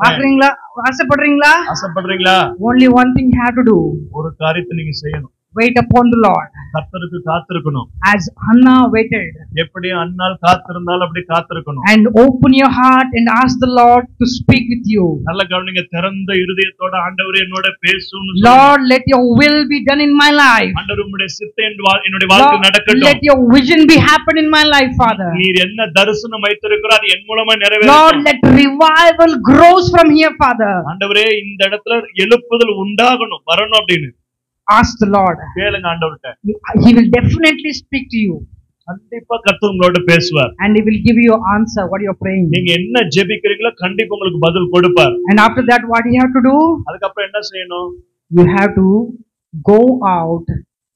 பாக்குறீங்களா? ஆசைப்படுறீங்களா? ஆசைப்படுறீங்களா? Only one thing you have to do. ஒரு காரியத்தை நீங்க செய்யணும். Wait upon the Lord. கர்த்தருக்கு காத்திருக்கணும். As Hannah waited. எப்படி அன்னாள் காத்திருந்தாலும் அப்படி காத்திருக்கணும். And open your heart and ask the Lord to speak with you. நல்ல கவனிங்க, திறந்த இருதயத்தோட ஆண்டவரே என்னோட பேசுன்னு Lord, let your will be done in my life. ஆண்டவர் உம்முடைய சித்தம் என்னுடைய வாழ்க்கையில் நடக்கட்டும். Let your vision be happen in my life, Father. நீர் என்ன தரிசனம் வைத்திருக்கிறோ அது என் மூலமா நிறைவேறட்டும். Lord, let revival grows from here, Father. ஆண்டவரே இந்த இடத்துல எழுப்புதல் உண்டாகணும், வரணும் அப்படின்னு Ask the Lord. கேளுங்க ஆண்டவர்ட்ட. He will definitely speak to you. கண்டிப்பா கர்த்தர் உங்களோட பேசுவார். And he will give you your answer what you are praying. நீங்க என்ன ஜெபிக்கிறீங்களோ கண்டிப்பா உங்களுக்கு பதில் கொடுப்பார். And after that what you have to do? அதுக்கு அப்புறம் என்ன செய்யணும்? You have to go out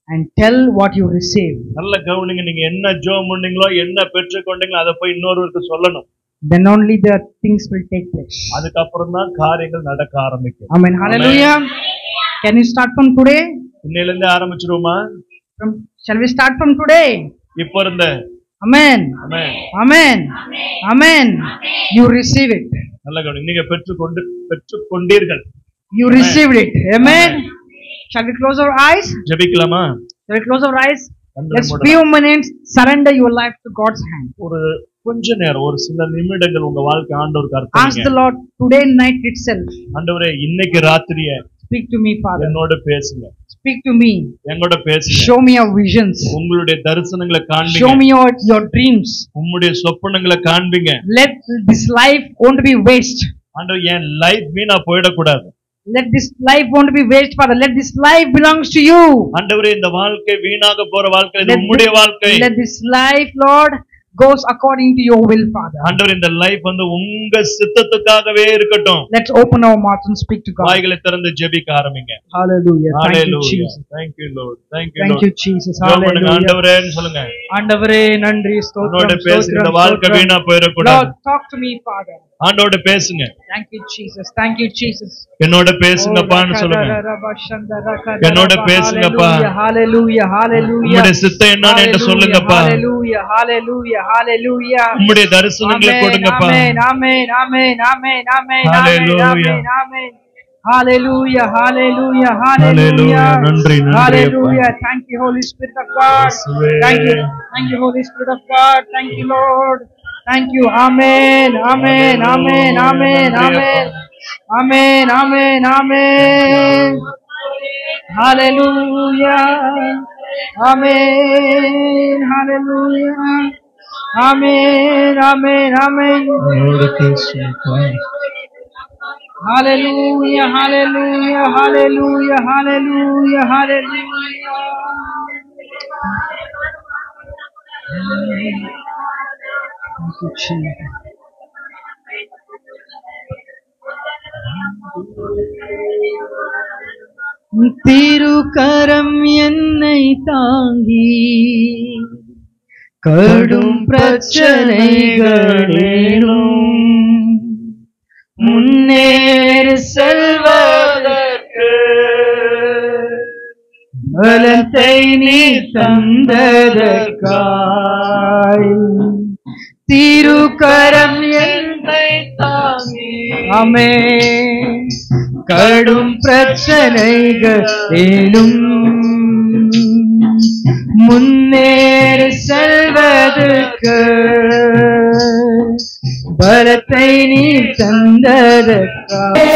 and tell what you receive. நல்ல கவனிங்க, நீங்க என்ன ஜெபம் பண்ணீங்களோ என்ன பெற்றுக்கொண்டீங்களோ அதை போய் இன்னொருவருக்கு சொல்லணும். Then only the things will take place. அதுக்கு அப்புறம் தான் காரியங்கள் நடக்க ஆரம்பிக்கும். Amen. Hallelujah. Can you start from today? இன்னையில இருந்து ஆரம்பிச்சிருவோமா? Shall we start from today? இப்போ இருந்த. Amen. Amen. Amen. Amen. You receive it. நல்ல கவனிங்க, நீங்க பெற்றுக்கொண்டீர்கள். You received it. Amen. Shall we close our eyes? ஜெபிக்கலாமா? Shall we close our eyes? Let's few minutes surrender your life to God's hand. ஒரு கொஞ்ச நேரம், ஒரு சில நிமிடங்கள் உங்க வாழ்க்கை ஆண்டவருக்கு Ask அர்ப்பணிங்க. the Lord today night itself. ஆண்டவரே, இன்னைக்கு ராத்திரியே Speak to me, Father. என்னோட பேசுங்க. Speak to me. என்னோட பேசுங்க. Show me your visions. உங்களுடைய தரிசனங்களை காண்பிங்க. Show me your dreams. உம்முடைய சொப்பனங்களை காண்பிங்க. Let this life won't be waste. ஆண்டவரே, என் லைஃப் வீணா போயிடக்கூடாது. Let this life won't be waste, Father. Let this life belongs to you. ஆண்டவரே, இந்த வாழ்க்கை வீணாக போற வாழ்க்கை இது உம்முடைய வாழ்க்கை. Let this life, Lord, goes according to your will, Father. ஆண்டவரே, இந்த லைஃப் வந்து உங்க சித்தத்துக்காகவே இருக்கட்டும். Let's open our mouth and speak to God. வாய்களை திறந்து ஜெபிக்க ஆரம்பிங்க. Hallelujah. Thank you, Jesus. Thank you, Lord. Thank you, Thank Lord. you, Jesus. ஆண்டவரே, Hallelujah. ஆண்டவரேன்னு சொல்லுங்க. ஆண்டவரே, நன்றி, ஸ்தோத்திரம், ஆண்டவரே, பேசுங்க. இந்த வாழ்க்கை வீணா போயிடக்கூடாது. Lord, talk to me, Father. ஆண்டவரோட பேசுங்க. Thank you, Jesus. Thank you, Jesus. என்னோட பேசுங்கப்பான்னு சொல்லுங்க. என்னோட பேசுங்கப்பா. Hallelujah. Hallelujah. உம்முடைய சித்தம் என்னன்னு என்கிட்ட சொல்லுங்கப்பா. Hallelujah. Hallelujah. Hallelujah. உம்முடைய தரிசனங்களை கொடுங்கப்பா. Amen. Amen. Amen. Amen. Amen. Hallelujah. Amen. Amen. Hallelujah. Hallelujah. Hallelujah. நன்றி, நன்றி. Hallelujah. Thank you, Holy Spirit of God. Thank you. Thank you, Holy Spirit of God. Thank you, Lord. Thank you. Amen. Amen. Amen. Amen. Amen. Amen. Amen. Amen. Hallelujah. Amen. Hallelujah. Amen. Amen. Amen. Hallelujah. Hallelujah. Hallelujah. Hallelujah. Hallelujah. Thank you, Jesus. திருக்கரம் என்னை தாங்கி கடும் பிரச்சனைகளிலும் முன்னேறி செல்வதற்கு பலத்தை நீ தந்ததற்காய் திருக்கரம் என்னை தாங்கி ஆமென் கடும் பிரச்சனைகளிலும் முன்னேறி செல்வதற்கு பலத்தை நீ தந்ததற்காய்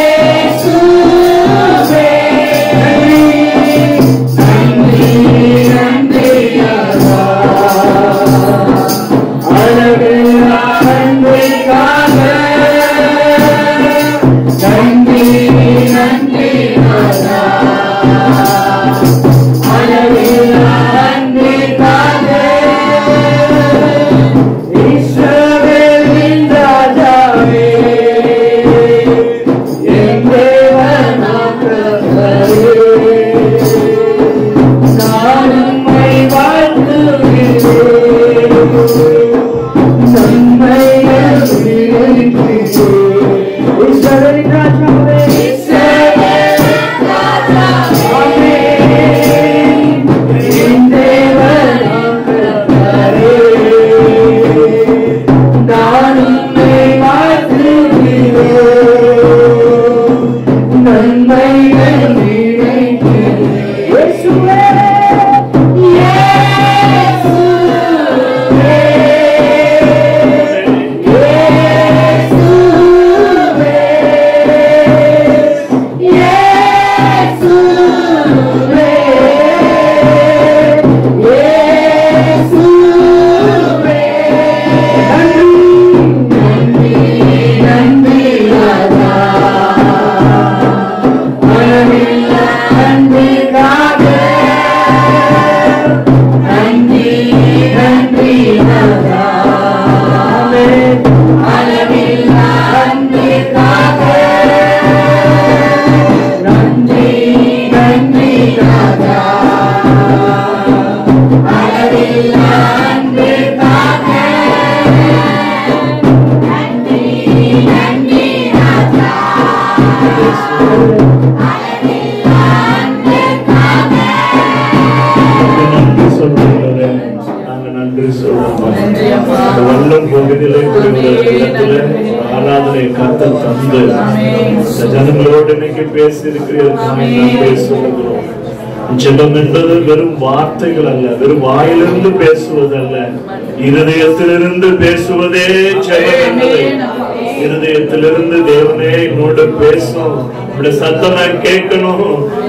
வல்லம் பகுதியிலே ஆராதனை ஆராதனை கர்த்தர் தந்து இந்த ஜனங்களோடு இன்னைக்கு பேசி இருக்கிறீர்கள். சொல்லுகிறோம், ஜெபம் என்பது வெறும் வார்த்தைகள் அல்ல, வெறும் வாயிலிருந்து பேசுவதல்ல, இருதயத்திலிருந்து பேசுவதே ஜெபம் என்பது. இருதயத்திலிருந்து தேவனே என்னோட பேசும், உங்களுடைய சத்தம் நான் கேட்கணும்,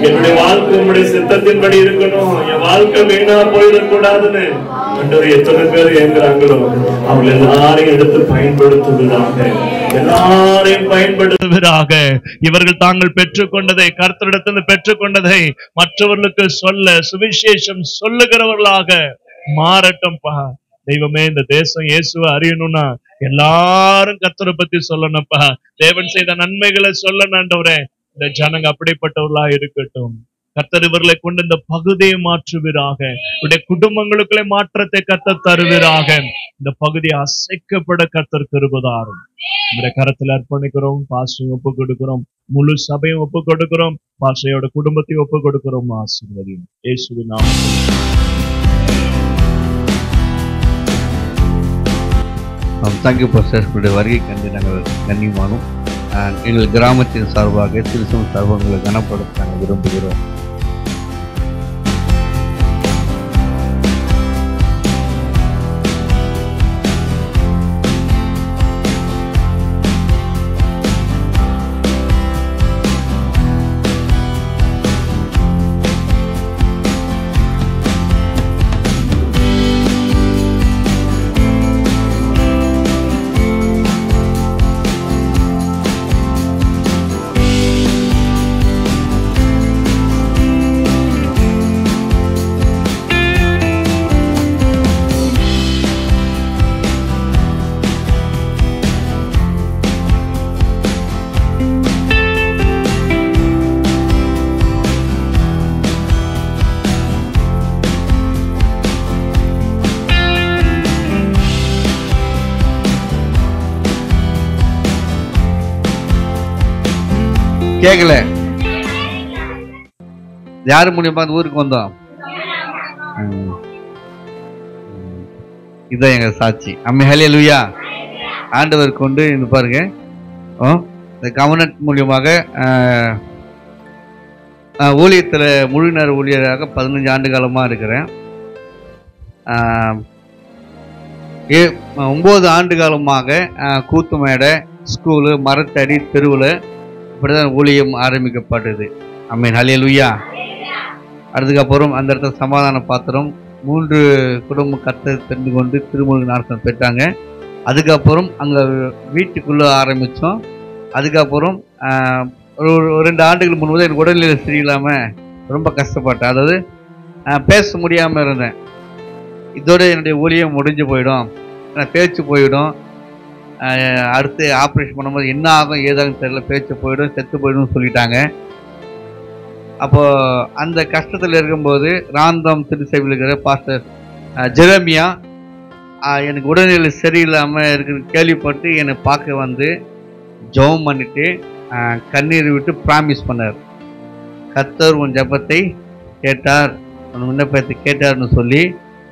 என்னுடைய வாழ்க்கை உங்களுடைய சித்தத்தின்படி இருக்கணும், என் வாழ்க்கை வீணா போயிடக்கூடாதுன்னு எத்தனை பேர் ஏங்குறாங்களோ அவங்க எல்லாரையும் எடுத்து பயன்படுத்துவதாக, எல்லாரையும் பயன்படுத்துவதாக. இவர்கள் தாங்கள் பெற்றுக்கொண்டதை, கர்த்தரிடத்திலிருந்து பெற்றுக்கொண்டதை மற்றவர்களுக்கு சொல்ல, சுவிசேஷம் சொல்லுகிறவர்களாக மாறட்டும்பா. தெய்வமே, இந்த தேசம் இயேசுவை அறியணும்னா எல்லாரும் கர்த்தரை பத்தி சொல்லணும்ப்பா. தேவன் செய்த நன்மைகளை சொல்லணும் ஆண்டவரே. இந்த ஜனங்க அப்படிப்பட்டவர்களா இருக்கட்டும். கர்த்தர் இவர்களை கொண்டு இந்த பகுதியை மாற்றுவீராக. உடைய குடும்பங்களுக்குள்ளே மாற்றத்தை கர்த்தர் தருவீராக. இந்த பகுதியை அசைக்கப்பட கர்த்தர் கிருபைதாரும். இந்த கரத்தில் அர்ப்பணிக்கிறோம். பாஸ்டரையும் ஒப்பு கொடுக்கிறோம், முழு சபையும் ஒப்பு கொடுக்கிறோம், பாஸ்டரோட குடும்பத்தையும் ஒப்பு கொடுக்கிறோம். ஆசீர்வதியும் இயேசுவின் நாமத்தில். Thank you pastor. உங்களுடைய வருகை கண்டு நாங்கள் கண்ணியமானோம். எங்கள் கிராமத்தின் சார்பாக, திருச்சம் சார்பாக உங்களை கனப்படுத்த நாங்கள் விரும்புகிறோம். கேட்கல, யாரு மூலியமா அந்த ஊருக்கு வந்தோம்? இதுதான் எங்க சாட்சி. அம்மே ஹல்லேலூயா. ஆண்டவர் கொண்டு இந்த பாருங்க, இந்த கவர்னட் மூலியமாக ஊழியத்தில் முழு நேர ஊழியராக 15 ஆண்டு காலமாக இருக்கிறேன். 9 ஆண்டு காலமாக கூத்து மேடை, ஸ்கூலு, மரத்தடி, தெருவில் இப்படிதான் ஊழியம் ஆரம்பிக்கப்பட்டது. ஆமென் ஹல்லேலூயா. அதுக்கப்புறம் அந்த இடத்துல சமாதான பாத்திரம் 3 குடும்பம் கர்த்தர் தெரிந்து கொண்டு திருமுழுக்கு நாட்டம் பெற்றாங்க. அதுக்கப்புறம் அங்கே வீட்டுக்குள்ளே ஆரம்பித்தோம். அதுக்கப்புறம் ஒரு 2 ஆண்டுகள் முன்பு எனக்கு உடல்நிலை சரியில்லாமல் ரொம்ப கஷ்டப்பட்டேன். அதாவது பேச முடியாமல் இருந்தேன். இதோடு என்னுடைய ஊழியம் முடிஞ்சு போயிடும், பேச்சு போயிடும், அடுத்து ஆப்ரேஷன் பண்ணும்போது என்ன ஆகும் ஏதாகும் தெரியல, பேச்சு போயிடும், செத்து போயிடும் சொல்லிட்டாங்க. அப்போது அந்த கஷ்டத்தில் இருக்கும்போது ராந்தம் திருச்சபையில் இருக்கிற பாஸ்டர் ஜெரமியா எனக்கு உடல்நிலை சரியில்லாமல் இருக்கிற கேள்விப்பட்டு என்னை பார்க்க வந்து ஜெபம் பண்ணிட்டு கண்ணீர் விட்டு ப்ராமிஸ் பண்ணார். கர்த்தர் உன் ஜெபத்தை கேட்டார், உன் விண்ணப்பத்தை கேட்டார்னு சொல்லி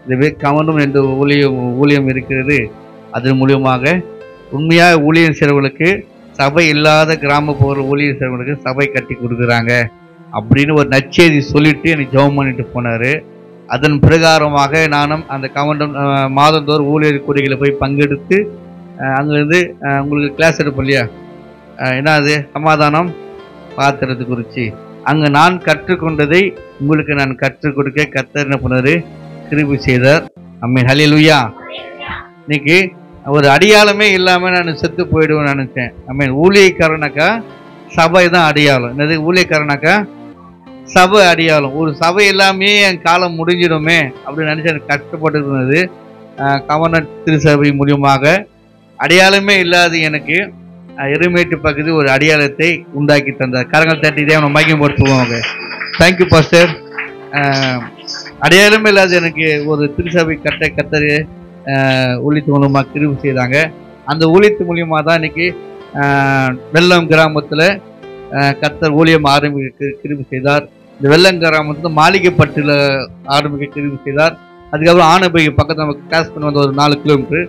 இதுவே கவனம் என்ற ஊழியம் இருக்கிறது. அதன் மூலியமாக உண்மையாக ஊழியம் செய்கிறவர்களுக்கு, சபை இல்லாத கிராமப்புற ஊழியம் செய்கிறவர்களுக்கு சபை கட்டி கொடுக்குறாங்க அப்படின்னு ஒரு நற்செய்தி சொல்லிட்டு எனக்கு ஜெபம் பண்ணிட்டு போனார். அதன் பிரகாரமாக நானும் அந்த கவனம் மாதந்தோறும் ஊழியர் கூடைகளை போய் பங்கெடுத்து அங்கேருந்து உங்களுக்கு கிளாஸ் எடுப்போம் இல்லையா, என்ன அது சமாதானம் பாத்திரத்தை குறித்து அங்கே நான் கற்றுக்கொண்டதை உங்களுக்கு நான் கற்றுக் கொடுக்க கர்த்தர் என்ன பண்ணார், கிருபை செய்தார். ஆமென் ஹல்லேலூயா. இன்னைக்கு ஒரு அடையாளமே இல்லாமல் நான் செத்து போயிடுவேன் நினச்சேன். ஆமென். ஊழியக்காரனாக்கா சபை தான் அடையாளம். என்னது ஊழியக்காரனாக்கா சபை அடையாளம். ஒரு சபை எல்லாமே என் காலம் முடிஞ்சிடுமே அப்படின்னு நினச்சி எனக்கு கஷ்டப்பட்டு இருந்தது. கவர்னட் திருச்சபை மூலியமாக அடையாளமே இல்லாத எனக்கு எருமேட்டு பகுதி ஒரு அடையாளத்தை உண்டாக்கி தந்தார். கரங்கள் தட்டி தேவனை மகிமைப்படுத்துவோம். Thank you pastor. அடையாளமே இல்லாத எனக்கு ஒரு திருச்சபை கர்த்தர் ஊழியத்து மூலமாக கிருபை செய்தாங்க. அந்த ஊழியத்து மூலியமாக தான் இன்னைக்கு வெள்ளம் கிராமத்தில் கர்த்தர் ஊழியம் ஆரம்பிக்க கிருபை செய்தார். இந்த வெள்ளம் கிராமத்தில் மாளிகைப்பட்டில் ஆரம்பிக்க கிருபை செய்தார். அதுக்கப்புறம் ஆனபோகி பக்கத்தில் நமக்கு கிராஸ் பண்ணி வந்த ஒரு 4 கிலோமீட்டர்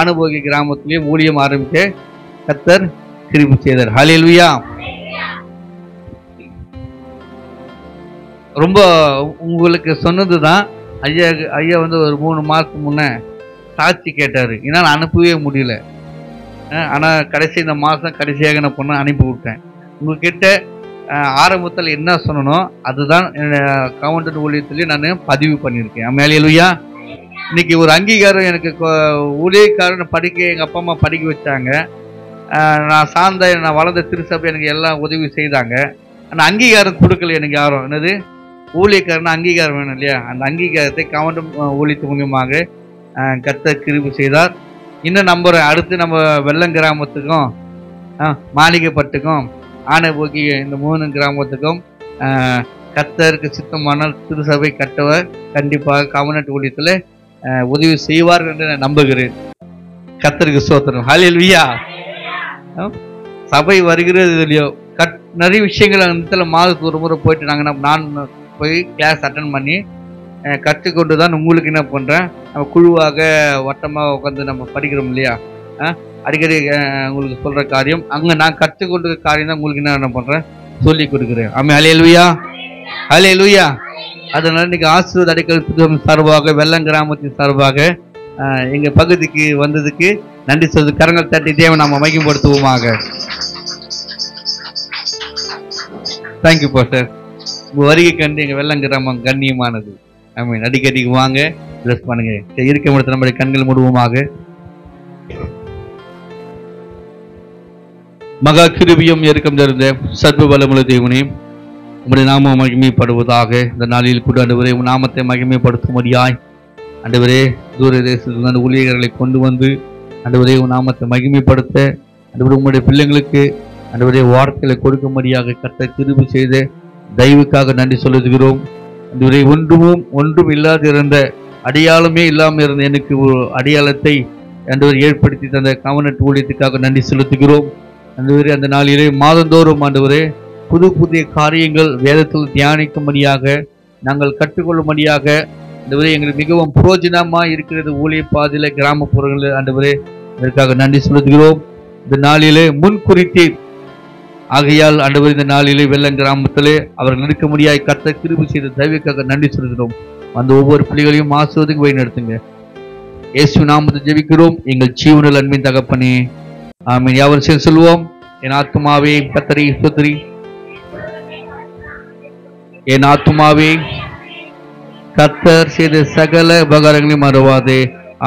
ஆனபோகி கிராமத்திலேயே ஊழியம் ஆரம்பிக்க கர்த்தர் கிருபை செய்தார். ஹல்லேலூயா. ரொம்ப உங்களுக்கு சொன்னதுதான். ஐயா வந்து ஒரு 3 மாதத்துக்கு முன்ன சாட்சி கேட்டாரு. என்னால் அனுப்பவே முடியல. ஆனால் கடைசி இந்த மாதம் கடைசியாக நான் பொண்ணை அனுப்பி விட்டேன். உங்ககிட்ட ஆரம்பத்தில் என்ன சொல்லணும் அதுதான் கவுண்டர் ஊழியத்திலேயே நான் பதிவு பண்ணியிருக்கேன். ஹல்லேலூயா. இன்னைக்கு ஒரு அங்கீகாரம் எனக்கு ஊழியக்காரன் படிக்க எங்கள் அப்பா அம்மா படிக்க வச்சாங்க. நான் வளர்ந்த திருச்சபை எனக்கு எல்லாம் உதவி செய்தாங்க. ஆனால் அங்கீகாரம் கொடுக்கல எனக்கு யாரும். என்னது ஊழியக்காரன் அங்கீகாரம் வேணும் இல்லையா? அந்த அங்கீகாரத்தை கவுண்டர் ஊழியத்து மூலியமாக கர்த்தர் கிருபை செய்தார். இன்னும் நம்புறேன், அடுத்து நம்ம வெள்ளம் கிராமத்துக்கும் மாளிகைப்பட்டுக்கும் ஆனைபோக்கி இந்த 3 கிராமத்துக்கும் கர்த்தருக்கு சித்தமான திருசபை கட்டவர் கண்டிப்பாக கவர்னட் ஊழியத்தில் உதவி செய்வார்கள் என்று நான் நம்புகிறேன். கர்த்தருக்கு ஸ்தோத்திரம். ஹல்லேலூயா. சபை வருகிறது இல்லையோ நிறைய விஷயங்கள் அந்த இடத்துல மாதத்துக்கு ஒரு முறை போயிட்டு நான் போய் கிளாஸ் அட்டன் பண்ணி கற்றுக்கொண்டு தான் உங்களுக்கு என்ன பண்ணுறேன், நம்ம குழுவாக வட்டமாக உட்காந்து நம்ம படிக்கிறோம் இல்லையா? அடிக்கடி உங்களுக்கு சொல்கிற காரியம் அங்கே நான் கற்றுக்கொண்ட காரியம் தான் உங்களுக்கு என்ன பண்ணுறேன் சொல்லி கொடுக்குறேன். ஹல்லேலூயா. ஹல்லேலூயா. அதனால இன்னைக்கு ஆசீர்வாத அடைக்கல் சார்பாக வெள்ளம் கிராமத்தின் சார்பாக எங்கள் பகுதிக்கு வந்ததுக்கு நன்றி சொல்வது. கரங்கள் தட்டி தேவன் நாம் மகிமைப்படுத்துவோமாக. Thank you pastor. உங்கள் வருகை கண்டு எங்கள் வெள்ளம் கிராமம் கண்ணியமானது. ஆமாம். அடிக்கடிக்கு வாங்க, ப்ளஸ் பண்ணுங்க. இருக்க முடியாது நம்முடைய கண்கள் மூடுவோமாக. மகா கிருபையும் இறக்கம் நிறைந்த சர்வ வல்லமுள்ள தேவனே, உம்முடைய நாமம் மகிமைப்படுவதாக. இந்த நாளில் கூட ஆண்டவரே உம் நாமத்தை மகிமைப்படுத்தும்படியாய் ஆண்டவரே தூர தேசத்திலிருந்து ஊழியர்களை கொண்டு வந்து ஆண்டவரே உம் நாமத்தை மகிமைப்படுத்த ஆண்டவரே உம்முடைய பிள்ளைங்களுக்கு ஆண்டவரே வார்த்தைகளை கொடுக்கும்படியாக கர்த்தர் கிருபை செய்த தயவுக்காக நன்றி சொல்லுகிறோம். ஆண்டவரே ஒன்றும் இல்லாதிருந்த அடையாளமே இல்லாமல் இருந்த எனக்கு ஒரு அடையாளத்தை ஆண்டவர் ஏற்படுத்தி தந்த கவர்னட் ஊழியத்துக்காக நன்றி செலுத்துகிறோம். ஆண்டவரே அந்த நாளிலே மாதந்தோறும் ஆண்டவரே புதிய காரியங்கள் வேதத்தில் தியானிக்கும்படியாக நாங்கள் கற்றுக்கொள்ளும்படியாக ஆண்டவரே எங்களுக்கு மிகவும் புரோஜனமாக இருக்கிறது. ஊழிய பாதையில் கிராமப்புறங்களில் ஆண்டவரே இதற்காக நன்றி செலுத்துகிறோம். இந்த நாளிலே முன்குறித்து ஆகையால் ஆண்டவர் இந்த நாளிலே வெள்ளம் கிராமத்திலே அவர்கள் நிற்க முடியாய் கர்த்தர் கிருபை செய்த தயவுக்காக நன்றி சொல்கிறோம். அந்த ஒவ்வொரு பிள்ளைகளையும் ஆசீர்வதிக்கு வழி நடத்துங்க. இயேசு நாமத்தை ஜெபிக்கிறோம் எங்கள் ஜீவனில் அன்பின் தகப்பனே, ஆமென். யாவரும் சேர்ந்து சொல்லுவோம். என் ஆத்துமாவே கர்த்தரை ஸ்தோத்திரி, என் ஆத்துமாவே கர்த்தர் செய்த சகல உபகாரங்களையும் மறவாதே.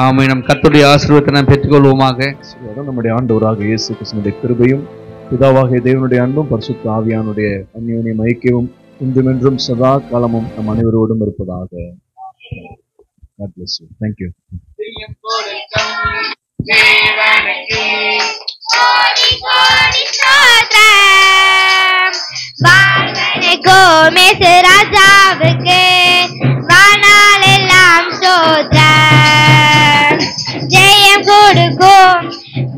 ஆமென். நம் கர்த்தருடைய ஆசீர்வாதத்தை நாம் பெற்றுக்கொள்வோமாக. நம்முடைய ஆண்டவராக இயேசு கிறிஸ்துவினுடைய கிருபையும் பிதாவாகிய தேவனுடைய அன்பும் பரிசுத்த ஆவியானுடைய அந்யோன்ய ஐக்கியமும் இன்றுமென்றும் சதா காலமும் நம் அனைவரோடும் இருப்பதாக. God bless you. Thank you. ராஜாவுக்கு வானால் எல்லாம் சோத்ரம், ஜெயம் கொடுக்கும்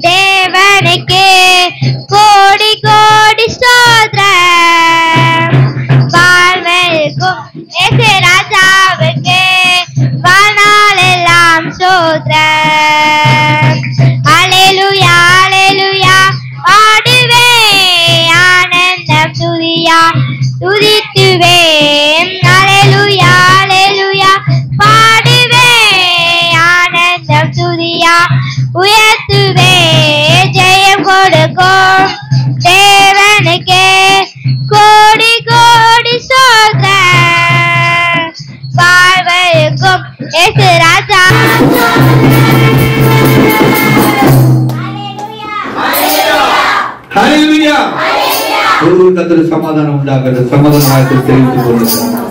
தேவனுக்கு கோடி கோடி ஸ்தோத்திரம். வாழ்வருக்கும் ராஜாவுக்கு வானால் எல்லாம் சோத்ரம். ஹல்லேலூயா ஹல்லேலூயா பாடுவே ஆனந்தம் துதியா துதித்துவே. ஹல்லேலூயா ஹல்லேலூயா பாடுவே ஆனந்தம் துதியா உயர்த்துவே. ஜெயம் கொடுக்கும் தேவனுக்கே கோடி கோடி ஸ்தோத்திரம். வாழ்வருக்கும் இயேசு ராஜா. ஹல்லேலூயா. ஒரு கர்த்தருக்கு சமாதானம் உண்டாகிறது. சமாதானமாக தெரிவித்துக் கொள்ளுங்கள்.